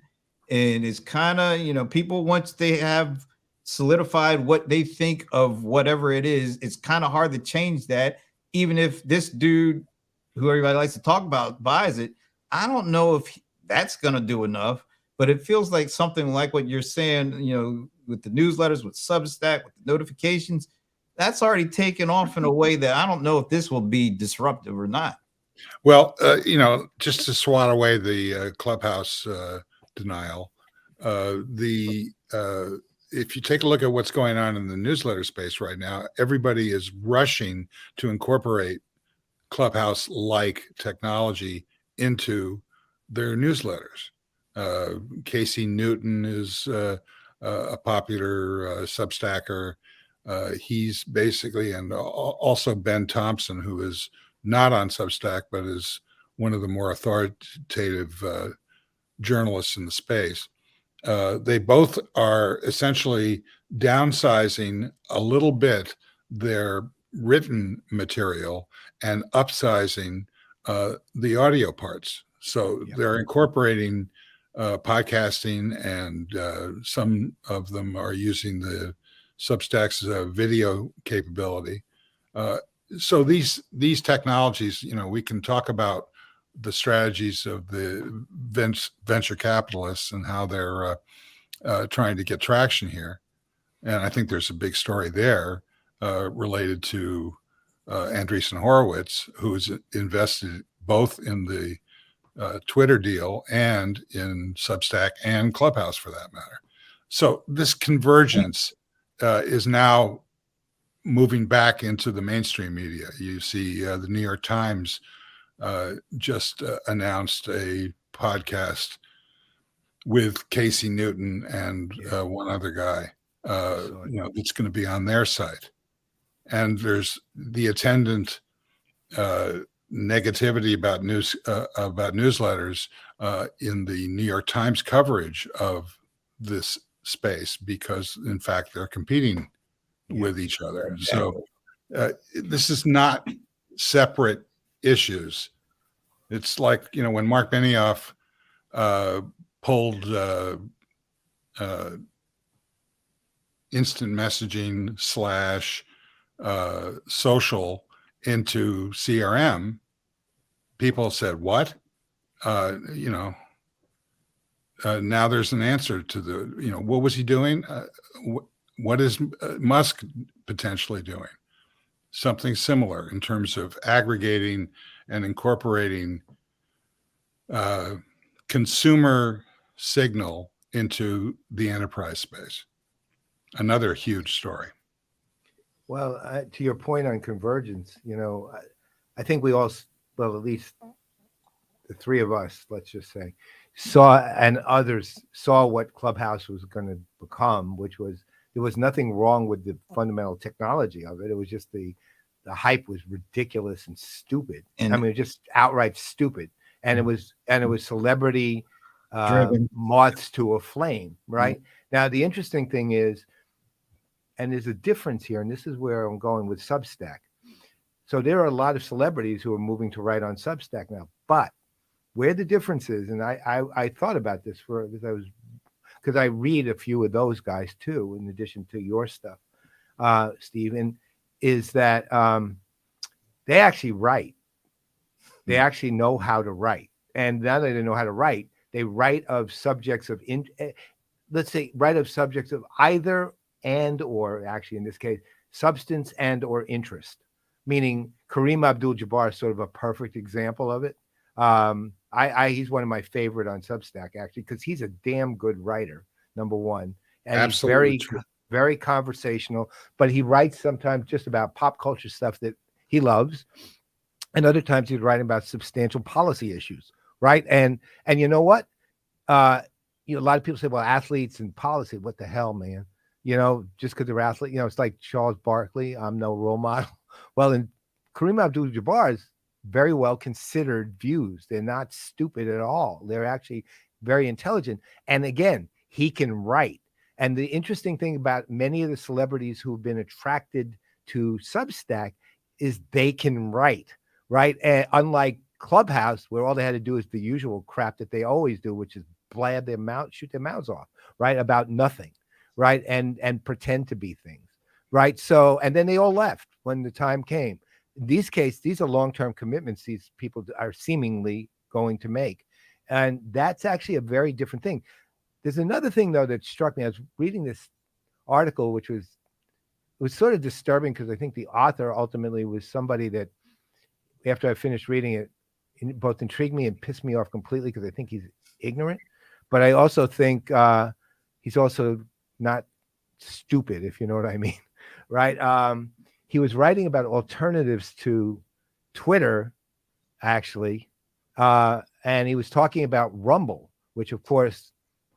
and it's kind of, people, once they have solidified what they think of whatever it is, it's kind of hard to change that. Even if this dude, who everybody likes to talk about, buys it, I don't know if that's going to do enough. But it feels like something like what you're saying, with the newsletters, with Substack, with the notifications, that's already taken off in a way that I don't know if this will be disruptive or not. Well, just to swat away the Clubhouse denial, if you take a look at what's going on in the newsletter space right now, everybody is rushing to incorporate Clubhouse-like technology into their newsletters. Casey Newton is a popular Substacker. He's basically, and also Ben Thompson, who is not on Substack, but is one of the more authoritative journalists in the space. They both are essentially downsizing a little bit their written material and upsizing the audio parts. So they're incorporating podcasting, and some of them are using the Substack's video capability. So these technologies, we can talk about the strategies of the venture capitalists and how they're trying to get traction here. And I think there's a big story there related to Andreessen Horowitz, who's invested both in the Twitter deal and in Substack and Clubhouse, for that matter. So this convergence is now moving back into the mainstream media. You see the New York Times just announced a podcast with Casey Newton and one other guy. that's going to be on their site. And there's the attendant negativity about newsletters in the New York Times coverage of this space, because in fact they're competing with each other. So this is not separate issues. It's like, when Mark Benioff pulled instant messaging / social into CRM, people said, what? Now there's an answer to the, what was he doing? What is Musk potentially doing? Something similar in terms of aggregating and incorporating consumer signal into the enterprise space. Another huge story. Well, to your point on convergence, I think we all, well, at least the three of us, let's just say, saw, and others saw what Clubhouse was going to become, which was, there was nothing wrong with the fundamental technology of it. It was just the hype was ridiculous and stupid. And just outright stupid. And it was celebrity moths to a flame, right? Mm-hmm. Now, the interesting thing is, and there's a difference here, and this is where I'm going with Substack. So there are a lot of celebrities who are moving to write on Substack now, but where the difference is, and I thought about this because I read a few of those guys too, in addition to your stuff, Steve, and is that they actually write. They actually know how to write. And now that they know how to write, they write of subjects of, let's say, write of subjects of either and or, actually in this case, substance and or interest. Meaning Kareem Abdul-Jabbar is sort of a perfect example of it. He's one of my favorite on Substack, actually, because he's a damn good writer, number one. And absolutely, he's very, very conversational, but he writes sometimes just about pop culture stuff that he loves. And other times he's writing about substantial policy issues, right? And you know what? A lot of people say, well, athletes and policy, what the hell, man? Just because they're athletes, it's like Charles Barkley, I'm no role model. Well, in Kareem Abdul-Jabbar's very well considered views, they're not stupid at all. They're actually very intelligent. And again, he can write. And the interesting thing about many of the celebrities who've been attracted to Substack is they can write, right? And unlike Clubhouse, where all they had to do is the usual crap that they always do, which is blab their mouth, shoot their mouths off, right? About nothing, right? And pretend to be things, right? So, and then they all left when the time came. In these cases, these are long-term commitments these people are seemingly going to make. And that's actually a very different thing. There's another thing, though, that struck me. I was reading this article, which was sort of disturbing because I think the author ultimately was somebody that, after I finished reading it, both intrigued me and pissed me off completely because I think he's ignorant. But I also think he's also not stupid, if you know what I mean, right? He was writing about alternatives to Twitter, actually, and he was talking about Rumble, which, of course,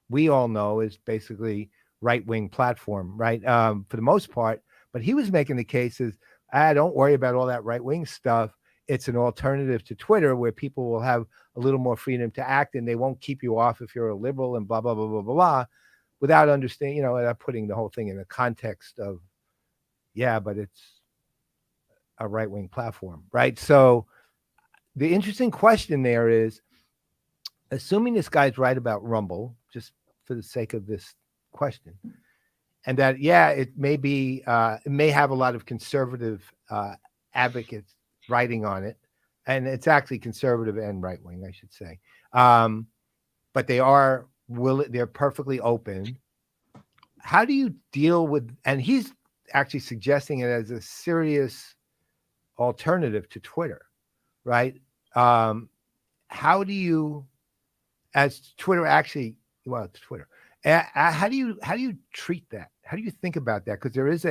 we all know is basically right-wing platform, right? For the most part. But he was making the cases, don't worry about all that right-wing stuff. It's an alternative to Twitter where people will have a little more freedom to act and they won't keep you off if you're a liberal and blah, blah, blah, blah, blah, blah, without understanding, without putting the whole thing in the context of, yeah, but it's a right-wing platform, right? So the interesting question there is, assuming this guy's right about Rumble, just for the sake of this question, and that, yeah, it may be, it may have a lot of conservative advocates writing on it, and it's actually conservative and right-wing, I should say. But they're perfectly open. How do you deal with, and he's actually suggesting it as a serious alternative to Twitter, right? How do you, as Twitter actually, well, it's Twitter. How do you treat that? How do you think about that? Because there is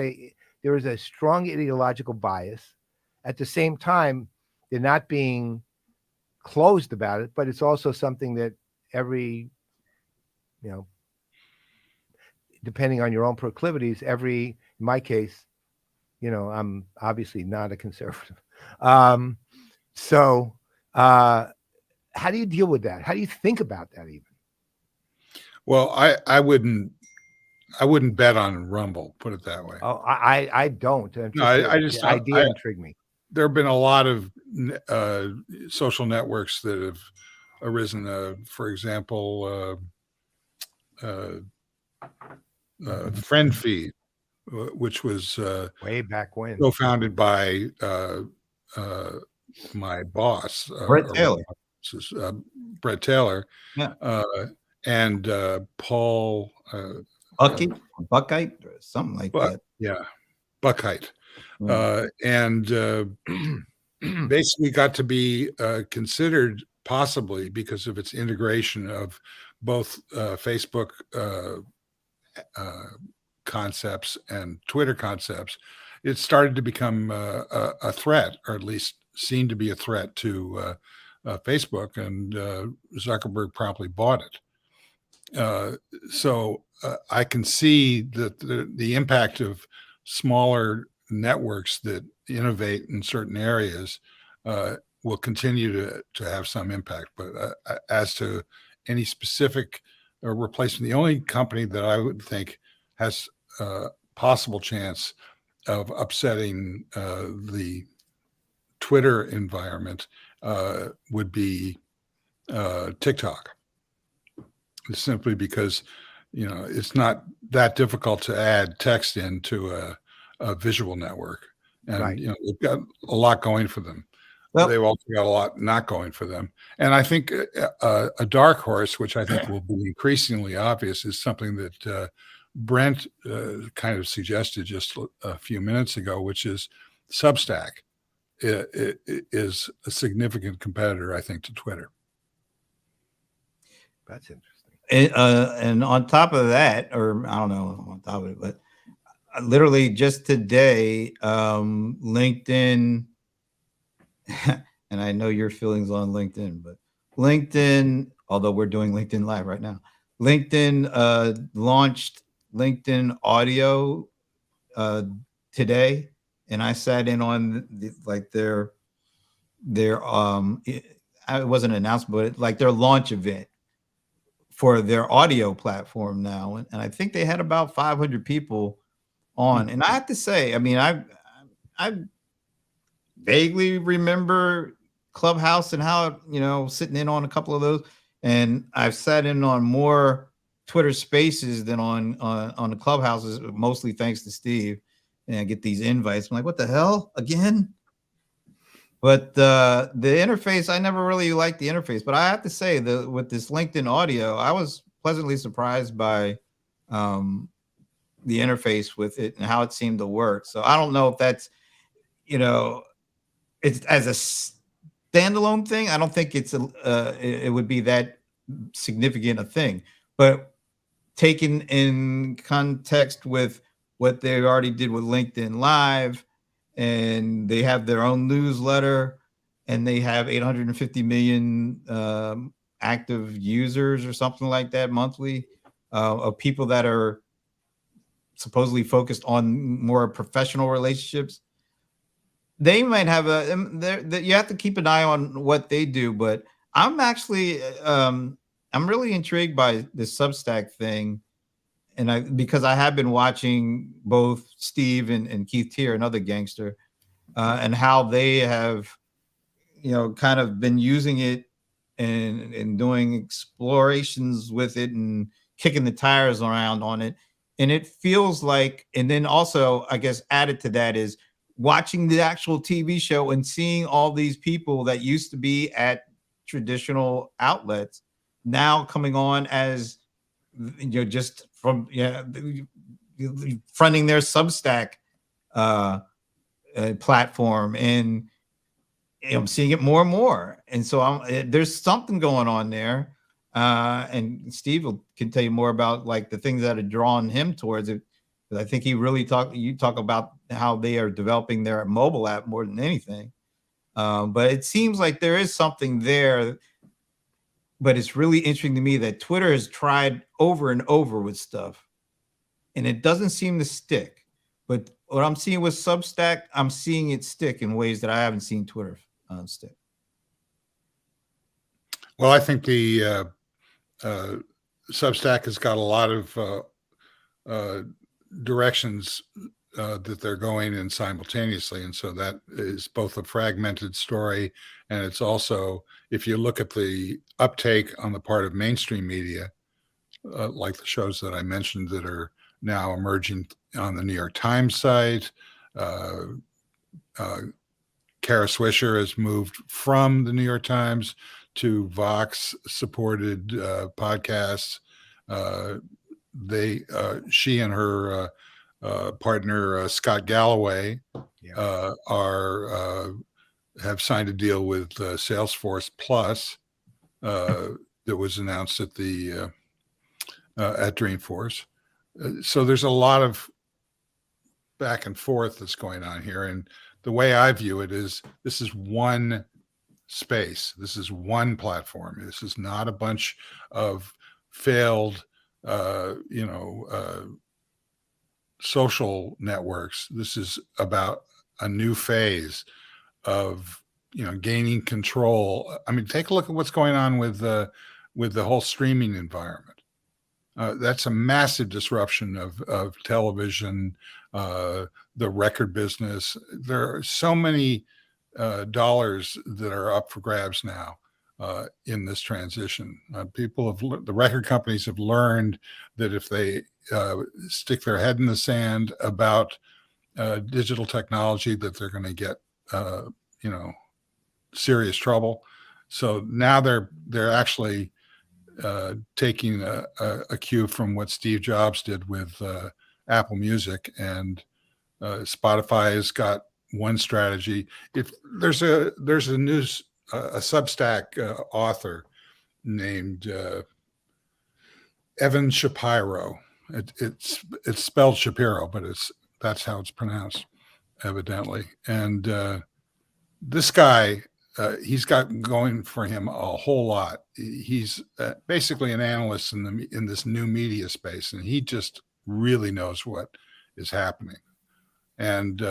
a strong ideological bias. At the same time, they're not being closed about it, but it's also something that depending on your own proclivities, in my case, I'm obviously not a conservative. So how do you deal with that? How do you think about that even? Well, I wouldn't bet on Rumble, put it that way. Oh, I don't. No, I The just idea intrigued me. There have been a lot of social networks that have arisen. For example, Friend Feed, which was Way back when. co-founded by my boss, Brett Taylor, Yeah. and Paul Buckite, or something like that. Yeah, Buckite. And basically got to be considered possibly because of its integration of both Facebook concepts and Twitter concepts. It started to become a threat, or at least seemed to be a threat to Facebook, and Zuckerberg promptly bought it. So I can see that the impact of smaller networks that innovate in certain areas will continue to have some impact. But as to any specific replacement, the only company that I would think has a possible chance of upsetting the Twitter environment would be TikTok. Simply because it's not that difficult to add text into a visual network, and Right. They've got a lot going for them. Well, They've also got a lot not going for them. And I think a dark horse, which I think will be increasingly obvious, is something that Brent kind of suggested just a few minutes ago, which is Substack. It is a significant competitor, I think, to Twitter. That's interesting. And on top of that, or I don't know on top of it, but literally just today, LinkedIn, and I know your feelings on LinkedIn, but LinkedIn, although we're doing LinkedIn Live right now, LinkedIn launched LinkedIn Audio today, and I sat in on their it wasn't an announcement, but their launch event for their audio platform now, and I think they had about 500 people on. And I have to say, I mean, I vaguely remember Clubhouse and how sitting in on a couple of those, and I've sat in on more Twitter Spaces than on the Clubhouses, mostly thanks to Steve. And I get these invites. I'm like, what the hell again? But the interface, I never really liked the interface. But I have to say, with this LinkedIn Audio, I was pleasantly surprised by the interface with it and how it seemed to work. So I don't know if that's, it's as a standalone thing. I don't think it would be that significant a thing. But taken in context with what they already did with LinkedIn Live, and they have their own newsletter, and they have 850 million active users or something like that monthly, of people that are supposedly focused on more professional relationships. They might have you have to keep an eye on what they do, but I'm actually I'm really intrigued by this Substack thing. And because I have been watching both Steve and Keith Tier, another gangster, and how they have, kind of been using it and doing explorations with it and kicking the tires around on it. And it feels like, and then also, I guess, added to that is watching the actual TV show and seeing all these people that used to be at traditional outlets now coming on as, just from fronting their Substack platform, and I'm seeing it more and more. And so there's something going on there. And Steve can tell you more about the things that are drawing him towards it. Because I think he really talk about how they are developing their mobile app more than anything. But it seems like there is something there. But it's really interesting to me that Twitter has tried over and over with stuff, and it doesn't seem to stick. But what I'm seeing with Substack, I'm seeing it stick in ways that I haven't seen Twitter stick. Well, I think the Substack has got a lot of directions that they're going in simultaneously. And so that is both a fragmented story, and it's also, if you look at the uptake on the part of mainstream media, like the shows that I mentioned that are now emerging on the New York Times site, Kara Swisher has moved from the New York Times to Vox supported podcasts. She and her partner Scott Galloway have signed a deal with Salesforce Plus that was announced at Dreamforce. So there's a lot of back and forth that's going on here, and the way I view it is this is one space. This is one platform. This is not a bunch of failed, social networks. This is about a new phase of, gaining control. I mean, take a look at what's going on with the whole streaming environment. That's a massive disruption of television, the record business. There are so many dollars that are up for grabs now in this transition. The record companies have learned that if they stick their head in the sand about digital technology, that they're going to get serious trouble. So now they're actually taking a cue from what Steve Jobs did with Apple Music, and Spotify has got one strategy. If there's a Substack author named Evan Shapiro. It's spelled Shapiro, but that's how it's pronounced, evidently. And this guy, he's got going for him a whole lot. He's basically an analyst in this new media space, and he just really knows what is happening. And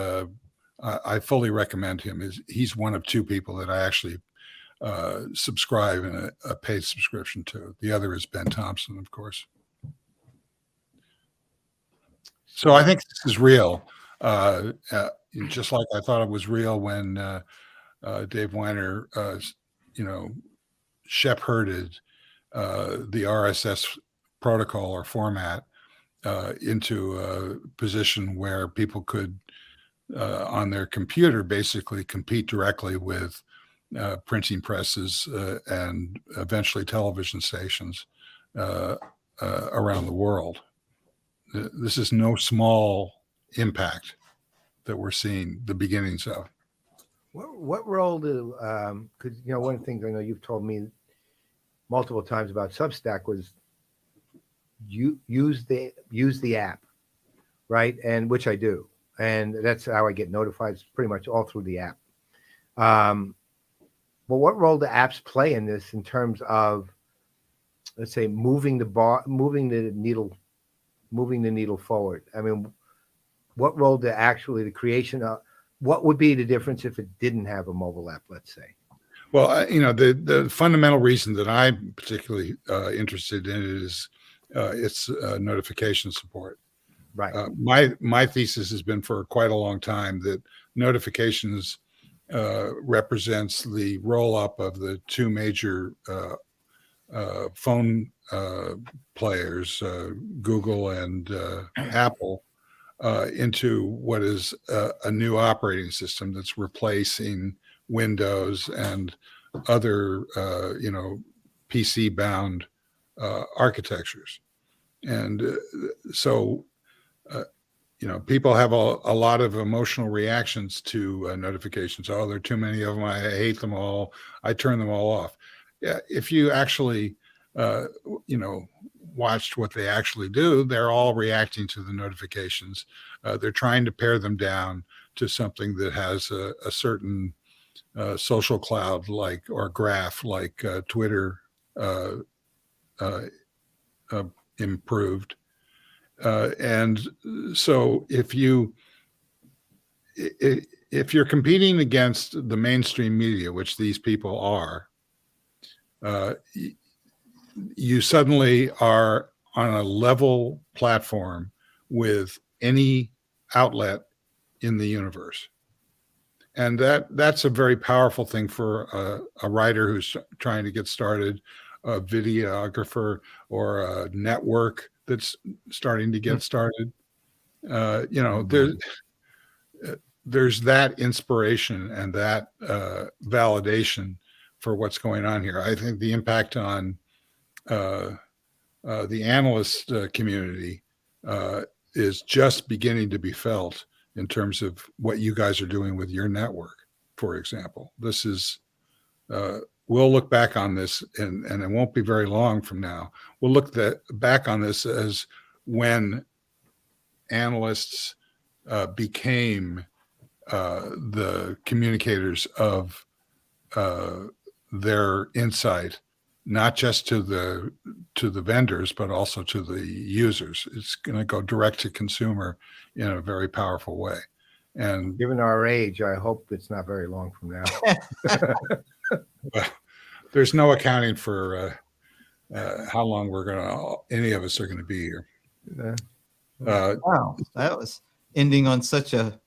I fully recommend him. He's one of two people that I actually subscribe in a paid subscription to. The other is Ben Thompson, of course. So I think this is real, just like I thought it was real when Dave Weiner, shepherded the RSS protocol or format into a position where people could, on their computer, basically compete directly with printing presses and eventually television stations around the world. This is no small impact that we're seeing the beginnings of. What role do, because one of the things I know you've told me multiple times about Substack was you use the app, right? And which I do, and that's how I get notified. It's pretty much all through the app. But what role do apps play in this in terms of, let's say, moving the needle forward? I mean, what role do actually the creation of, what would be the difference if it didn't have a mobile app, let's say? Well, the fundamental reason that I'm particularly interested in it is its notification support. Right. My thesis has been for quite a long time that notifications represents the roll-up of the two major phone players, Google and Apple, into what is a new operating system that's replacing Windows and other, PC-bound architectures. And so, people have a lot of emotional reactions to notifications. Oh, there are too many of them. I hate them all. I turn them all off. Yeah, if you actually, watched what they actually do, they're all reacting to the notifications. They're trying to pare them down to something that has a certain social cloud or graph like Twitter improved. And so if you're competing against the mainstream media, which these people are, you suddenly are on a level platform with any outlet in the universe. And that's a very powerful thing for a writer who's trying to get started, a videographer, or a network that's starting to get started. There's that inspiration and that validation for what's going on here. I think the impact on the analyst community is just beginning to be felt in terms of what you guys are doing with your network, for example. This is, we'll look back on this, and it won't be very long from now. We'll look back on this as when analysts became the communicators of their insight, not just to the vendors, but also to the users. It's going to go direct to consumer in a very powerful way. And given our age, I hope it's not very long from now. Well, there's no accounting for how long any of us are going to be here. Wow, that was ending on such a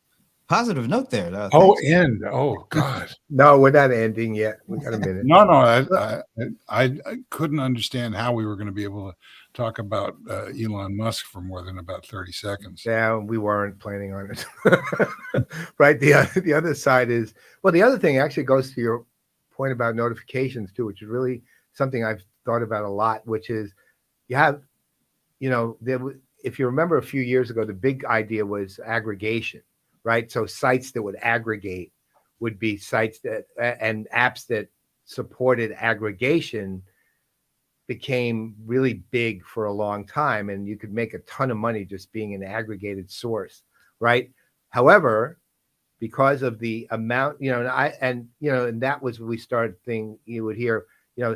positive note there. Oh God. No, we're not ending yet. We got a minute. No, I couldn't understand how we were going to be able to talk about Elon Musk for more than about 30 seconds. Yeah, we weren't planning on it. Right. The other side is, well, the other thing actually goes to your point about notifications too, which is really something I've thought about a lot, which is you have, if you remember a few years ago, the big idea was aggregation, right? So sites that would aggregate would be sites that and apps that supported aggregation became really big for a long time, and you could make a ton of money just being an aggregated source, right? However, because of the amount, and that was when we started thing, you would hear,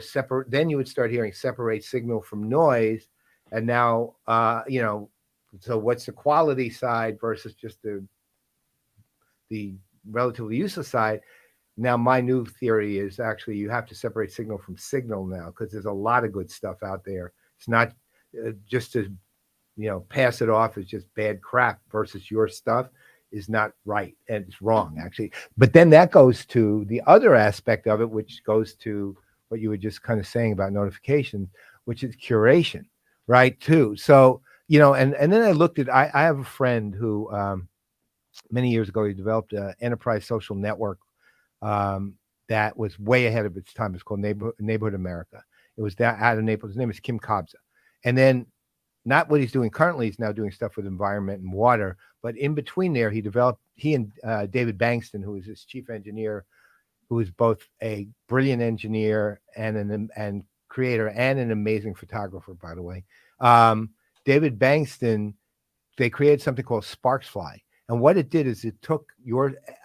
separate, then you would start hearing separate signal from noise. And now, so what's the quality side versus just the relatively useless side? Now, my new theory is actually you have to separate signal from signal now, because there's a lot of good stuff out there. It's not just to, pass it off as just bad crap versus your stuff is not right, and it's wrong actually. But then that goes to the other aspect of it, which goes to what you were just kind of saying about notification, which is curation, right? Too. So, and then I looked at, I have a friend who many years ago, he developed an enterprise social network that was way ahead of its time. It's called Neighborhood America. It was out of Naples. His name is Kim Kobza. And then not what he's doing currently, he's now doing stuff with environment and water. But in between there, he and David Bankston, who is his chief engineer, who is both a brilliant engineer and creator and an amazing photographer, by the way. David Bankston, they created something called Sparksfly. And what it did is it took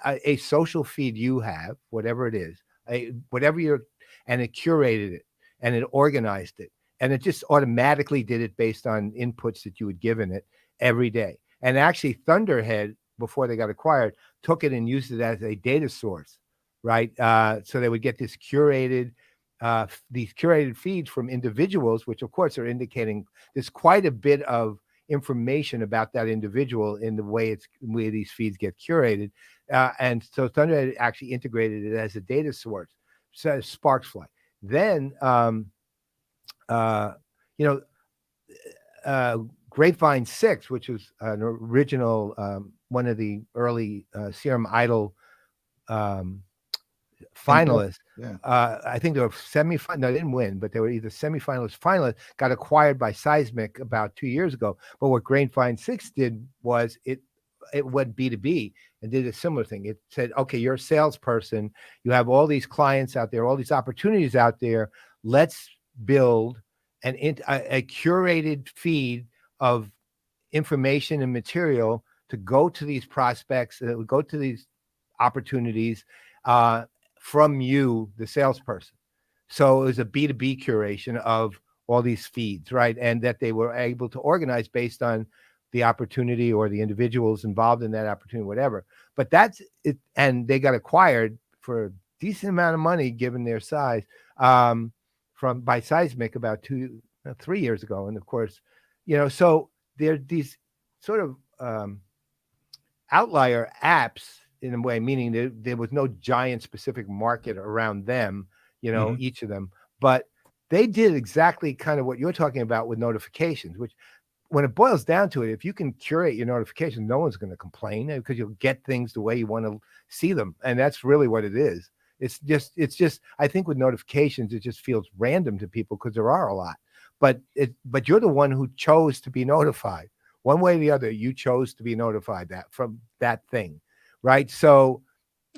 a social feed you have, whatever it is, and it curated it and it organized it. And it just automatically did it based on inputs that you had given it every day. And actually Thunderhead, before they got acquired, took it and used it as a data source, right? So they would get these curated feeds from individuals, which of course are indicating there's quite a bit of information about that individual in the way these feeds get curated. And so Thunderhead actually integrated it as a data source, so Sparksfly. Then, Grapevine 6, which was an original, one of the early CRM Idol finalists. Yeah. I think they were semifinalists. No, they didn't win, but they were either semifinalists, finalists. Got acquired by Seismic about 2 years ago. But what Grapevine 6 did was it went B2B and did a similar thing. It said, okay, you're a salesperson. You have all these clients out there, all these opportunities out there. Let's build a curated feed of information and material to go to these prospects, go to these opportunities from you, the salesperson. So it was a B2B curation of all these feeds, right? And that they were able to organize based on the opportunity or the individuals involved in that opportunity, whatever. But that's it. And they got acquired for a decent amount of money given their size by Seismic about 3 years ago. And of course, so there are these sort of outlier apps in a way, meaning there was no giant specific market around them, each of them. But they did exactly kind of what you're talking about with notifications, which when it boils down to it, if you can curate your notifications, no one's going to complain because you'll get things the way you want to see them. And that's really what it is. It's just, I think with notifications, it just feels random to people because there are a lot, but you're the one who chose to be notified one way or the other. You chose to be notified from that thing. Right. So,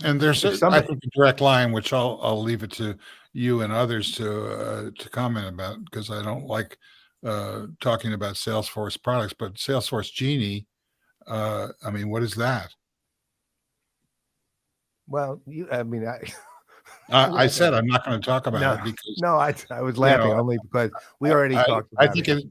and there's I think a direct line, which I'll leave it to you and others to comment about, because I don't like talking about Salesforce products, but Salesforce Genie, I mean, what is that? Well, I said I'm not going to talk about it because I was laughing only because we already talked about I think it.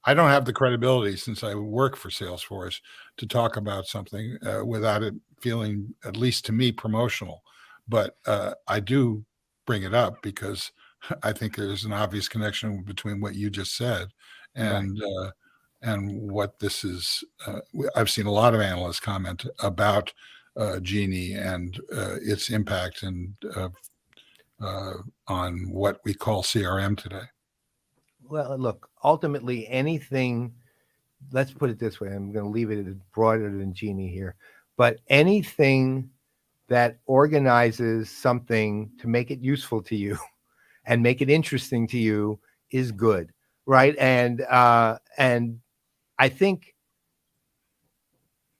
I don't have the credibility, since I work for Salesforce, to talk about something without it feeling, at least to me, promotional. But I do bring it up because I think there's an obvious connection between what you just said and what this is. I've seen a lot of analysts comment about Genie and its impact and on what we call CRM today. Well, look, ultimately anything, let's put it this way, I'm going to leave it broader than Genie here, but anything that organizes something to make it useful to you and make it interesting to you is good, right? And I think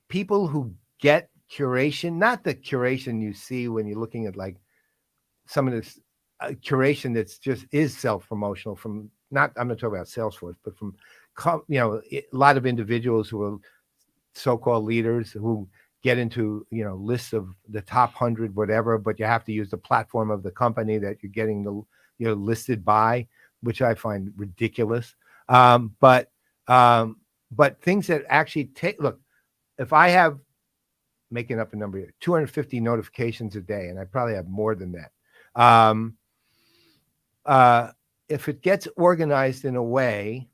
people who get curation, not the curation you see when you're looking at like some of this curation that's just is self-promotional from, I'm not talking about Salesforce, but from, a lot of individuals who are so-called leaders who get into, lists of the top 100, whatever, but you have to use the platform of the company that you're getting listed by, which I find ridiculous. But things that actually look, if I have, making up a number here, 250 notifications a day, and I probably have more than that. If it gets organized in a way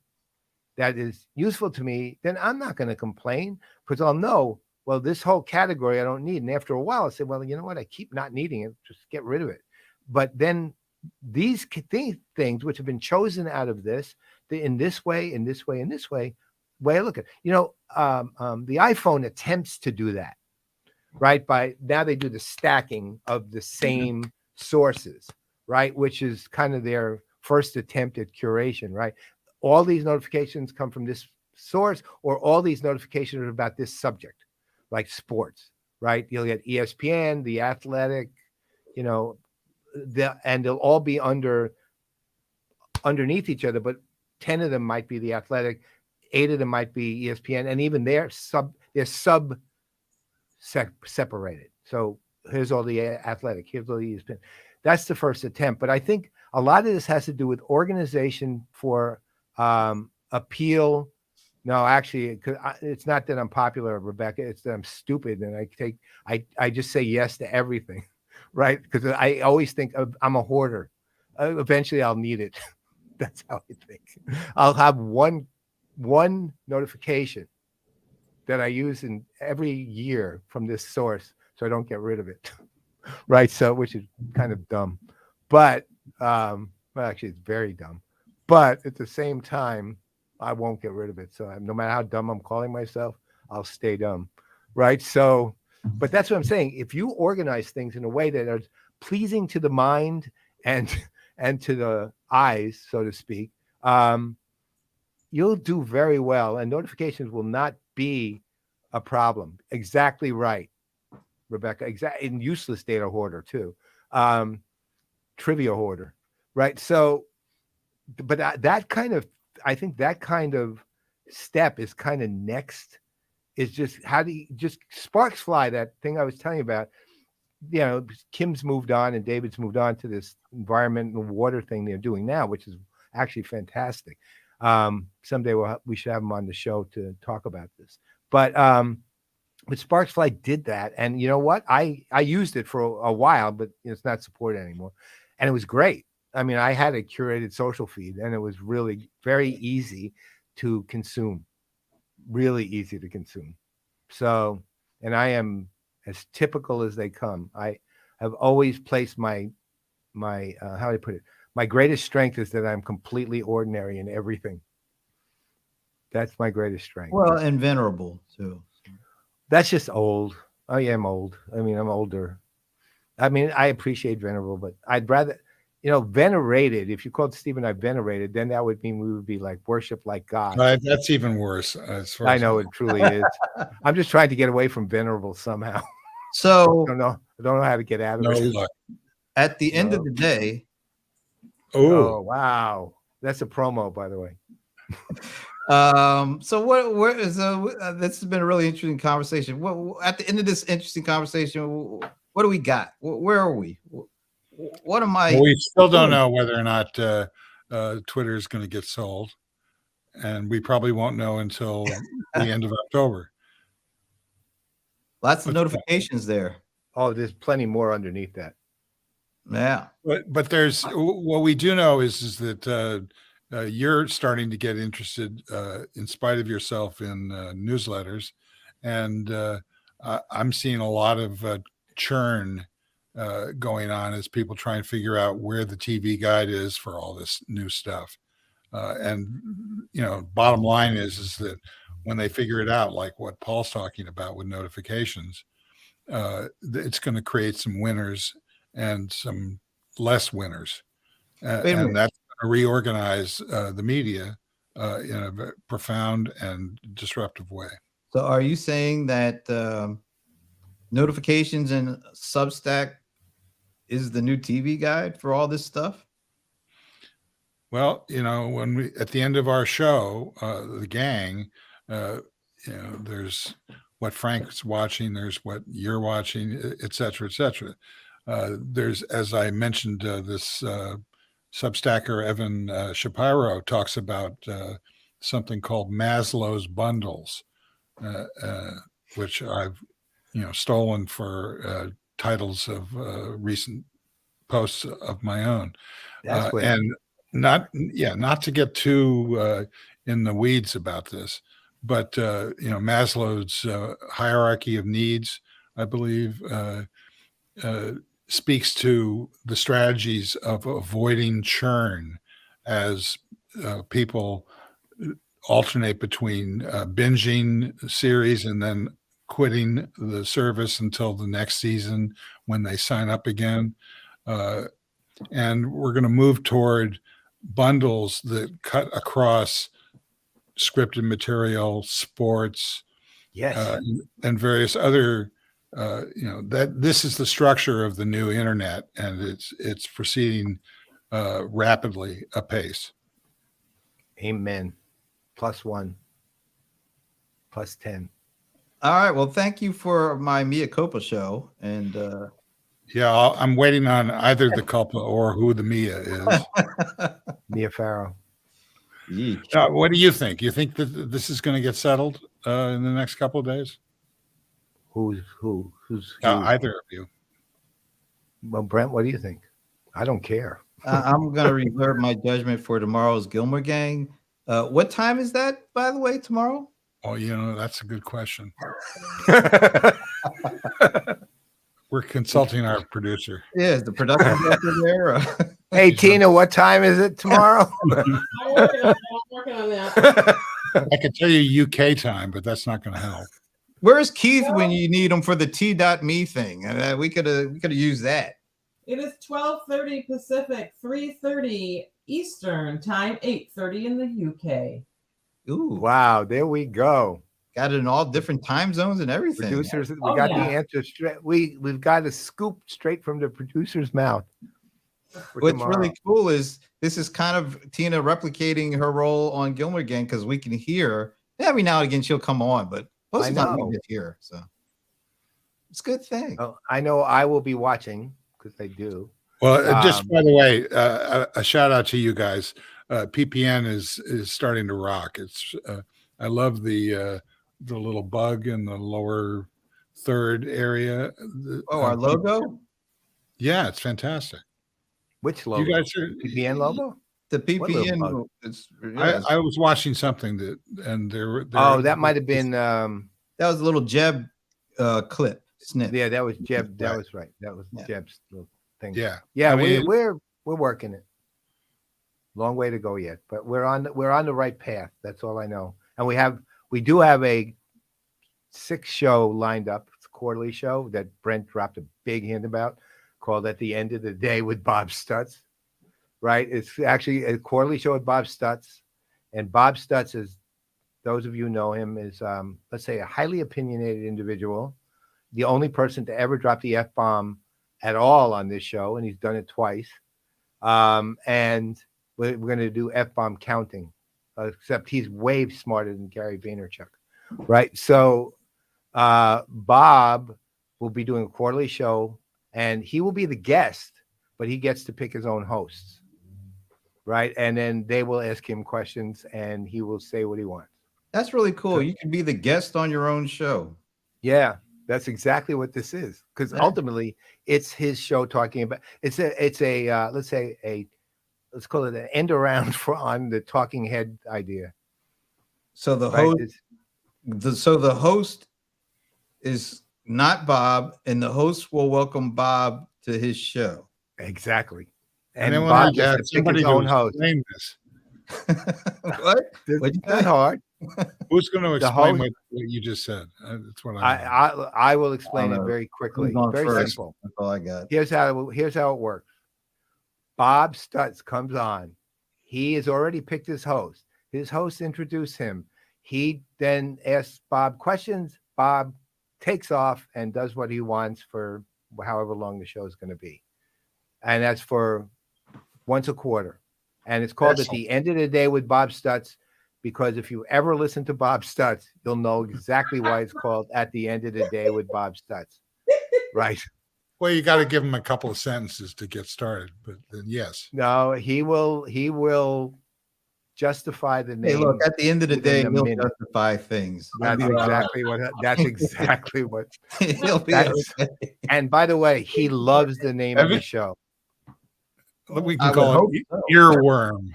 that is useful to me, then I'm not going to complain because I'll know, well, this whole category I don't need. And after a while, I'll say, well, you know what? I keep not needing it. Just get rid of it. But then these things which have been chosen out of this, in this way, in this way, in this way I look at, the iPhone attempts to do that, right? By now they do the stacking of the same sources, right? Which is kind of their first attempt at curation, right? All these notifications come from this source, or all these notifications are about this subject, like sports, right? You'll get ESPN, The Athletic, and they'll all be underneath each other, but 10 of them might be The Athletic, 8 of them might be ESPN, and even they're separated. So here's all the Athletic, here's all the ESPN. That's the first attempt. But I think a lot of this has to do with organization for appeal. No, actually, it's not that I'm popular, Rebecca. It's that I'm stupid and I just say yes to everything, right? Because I always think I'm a hoarder. Eventually, I'll need it. That's how I think. I'll have one notification that I use in every year from this source, so I don't get rid of it. Right. So, which is kind of dumb, but, well, actually it's very dumb, but at the same time, I won't get rid of it. So no matter how dumb I'm calling myself, I'll stay dumb. Right. So, but that's what I'm saying. If you organize things in a way that are pleasing to the mind and to the eyes, so to speak, you'll do very well, and notifications will not be a problem. Exactly right, Rebecca. Exactly. And useless data hoarder too. Trivia hoarder. Right. So, but that kind of, I think that kind of step is kind of next. Is just how do you just sparks fly, that thing I was telling you about. Kim's moved on and David's moved on to this environmental water thing they're doing now, which is actually fantastic. Someday we should have him on the show to talk about this. But Sparks Flight did that, and you know what? I used it for a while, but it's not supported anymore, and it was great. I mean, I had a curated social feed, and it was really very easy to consume, really easy to consume. So, and I am as typical as they come. I have always placed my how do I put it? My greatest strength is that I'm completely ordinary in everything. That's my greatest strength. Well, and venerable too. That's just old. I am old. I mean, I'm older. I mean, I appreciate venerable, but I'd rather, venerated. If you called Steve and I venerated, then that would mean we would be like worship like God. That's even worse. I know it truly is. I'm just trying to get away from venerable somehow. So I don't know how to get out of it. Luck. At the end of the day, oh wow, that's a promo, by the way. So what is this has been a really interesting conversation. What at the end of this interesting conversation, what do we got? Where are we? What am I? Well, we still don't know whether or not Twitter is going to get sold, and we probably won't know until the end of October. Lots of notifications there. Oh, there's plenty more underneath that. Yeah, but there's what we do know is that you're starting to get interested, in spite of yourself, in newsletters, and I'm seeing a lot of churn going on as people try and figure out where the TV guide is for all this new stuff. And bottom line is that when they figure it out, like what Paul's talking about with notifications, it's going to create some winners and some less winners, and that's going to reorganize the media in a very profound and disruptive way. So are you saying that notifications in Substack is the new TV guide for all this stuff? Well, when we at the end of our show, the gang, there's what Frank's watching, there's what you're watching, et cetera, et cetera. There's, as I mentioned, this Substacker Evan Shapiro talks about something called Maslow's bundles, which I've stolen for titles of recent posts of my own, and not to get too in the weeds about this, but Maslow's hierarchy of needs, I believe, speaks to the strategies of avoiding churn as people alternate between binging series and then quitting the service until the next season when they sign up again. And we're going to move toward bundles that cut across scripted material, sports, and various other, that this is the structure of the new internet, and it's proceeding rapidly apace. Amen. +1, +10. All right. Well, thank you for my Mia Copa show. And I'm waiting on either the culpa or who the Mia is. Mia Farrow. What do you think? You think that this is going to get settled in the next couple of days? Who's either of you? Well, Brent, what do you think? I don't care. I'm going to reserve my judgment for tomorrow's Gillmor Gang. What time is that, by the way, tomorrow? Oh, that's a good question. We're consulting our producer. Yeah, is the production director there? Hey, Tina, what time is it tomorrow? I'm working on that. I can tell you UK time, but that's not going to help. Where's Keith when you need him for the T.me thing? We could have used that. It is 12:30 Pacific, 3:30 Eastern time, 8:30 in the UK. Ooh, wow! There we go. Got it in all different time zones and everything. Producers, we got the answer straight. We've got a scoop straight from the producer's mouth. What's really cool is this is kind of Tina replicating her role on Gillmor Gang, because we can hear every now and again she'll come on, but most of the time we get here, so it's a good thing. Oh, I know I will be watching because they do. Well, just by the way, a shout out to you guys. PPN is starting to rock. It's I love the little bug in the lower third area. Our logo? Yeah, it's fantastic. Which logo? You guys are PPN logo? The What little PPN. bug? I was watching something and Oh, that might have been that was a little Jeb clip snip. yeah, that was Jeb. That Right. was right. That was Yeah. Jeb's little thing. Yeah. Yeah, I mean, we're working it. Long way to go yet, but we're on the right path. That's all I know. And we do have a 6 show lined up. It's a quarterly show that Brent dropped a big hint about, called At the End of the Day with Bob Stutz. Right? It's actually a quarterly show with Bob Stutz, and Bob Stutz is, those of you who know him, is let's say a highly opinionated individual, the only person to ever drop the F-bomb at all on this show, and he's done it twice. And we're going to do F-bomb counting, except he's way smarter than Gary Vaynerchuk, right? So Bob will be doing a quarterly show, and he will be the guest, but he gets to pick his own hosts, right? And then they will ask him questions, and he will say what he wants. That's really cool. You can be the guest on your own show. Yeah, that's exactly what this is, because ultimately it's his show talking about. It's a let's call it an end around on the talking head idea. So the Right? host is not Bob, and the host will welcome Bob to his show. Exactly. And then Bob when I gets to pick his own host. explain this, What? What'd you Not say? hard. who's going to explain host- what you just said? That's what I will explain I it don't know. very quickly. Who's on Very first? simple. That's all I got. Here's how it works. Bob Stutz comes on. He has already picked his host. His host introduced him. He then asks Bob questions. Bob takes off and does what he wants for however long the show is going to be. And that's for once a quarter. And it's called At the End of the Day with Bob Stutz, because if you ever listen to Bob Stutz, you'll know exactly why it's called At the End of the Day with Bob Stutz. Right. Well, you got to give him a couple of sentences to get started, but then yes. No, he will justify the name. Hey, look, at the end of the day, within a he'll minute. justify things. That's exactly what He'll be That's- okay. and by the way, he loves the name of the show. We I can would call hope it so. earworm.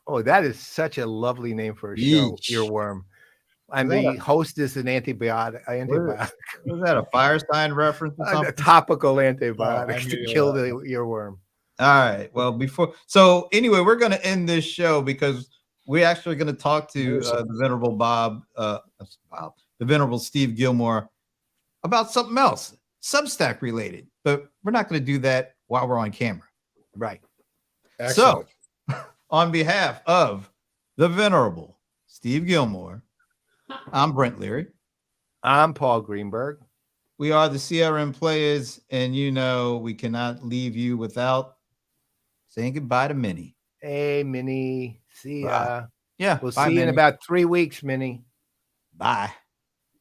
Oh, that is such a lovely name for a show, Yeesh. Earworm. And Is that the host is an antibiotic Was that a fire sign reference or a something? topical antibiotic I to mean, kill the earworm. All right. Well, anyway, we're going to end this show because we're actually going to talk to the venerable the venerable Steve Gillmor about something else, Substack related, but we're not going to do that while we're on camera. Right. Excellent. So, on behalf of the venerable Steve Gillmor, I'm Brent Leary. I'm Paul Greenberg. We are the CRM Playaz, and we cannot leave you without saying goodbye to Minnie. Hey, Minnie. See ya. Yeah. We'll bye, see you in Minnie. about 3 weeks, Minnie. Bye.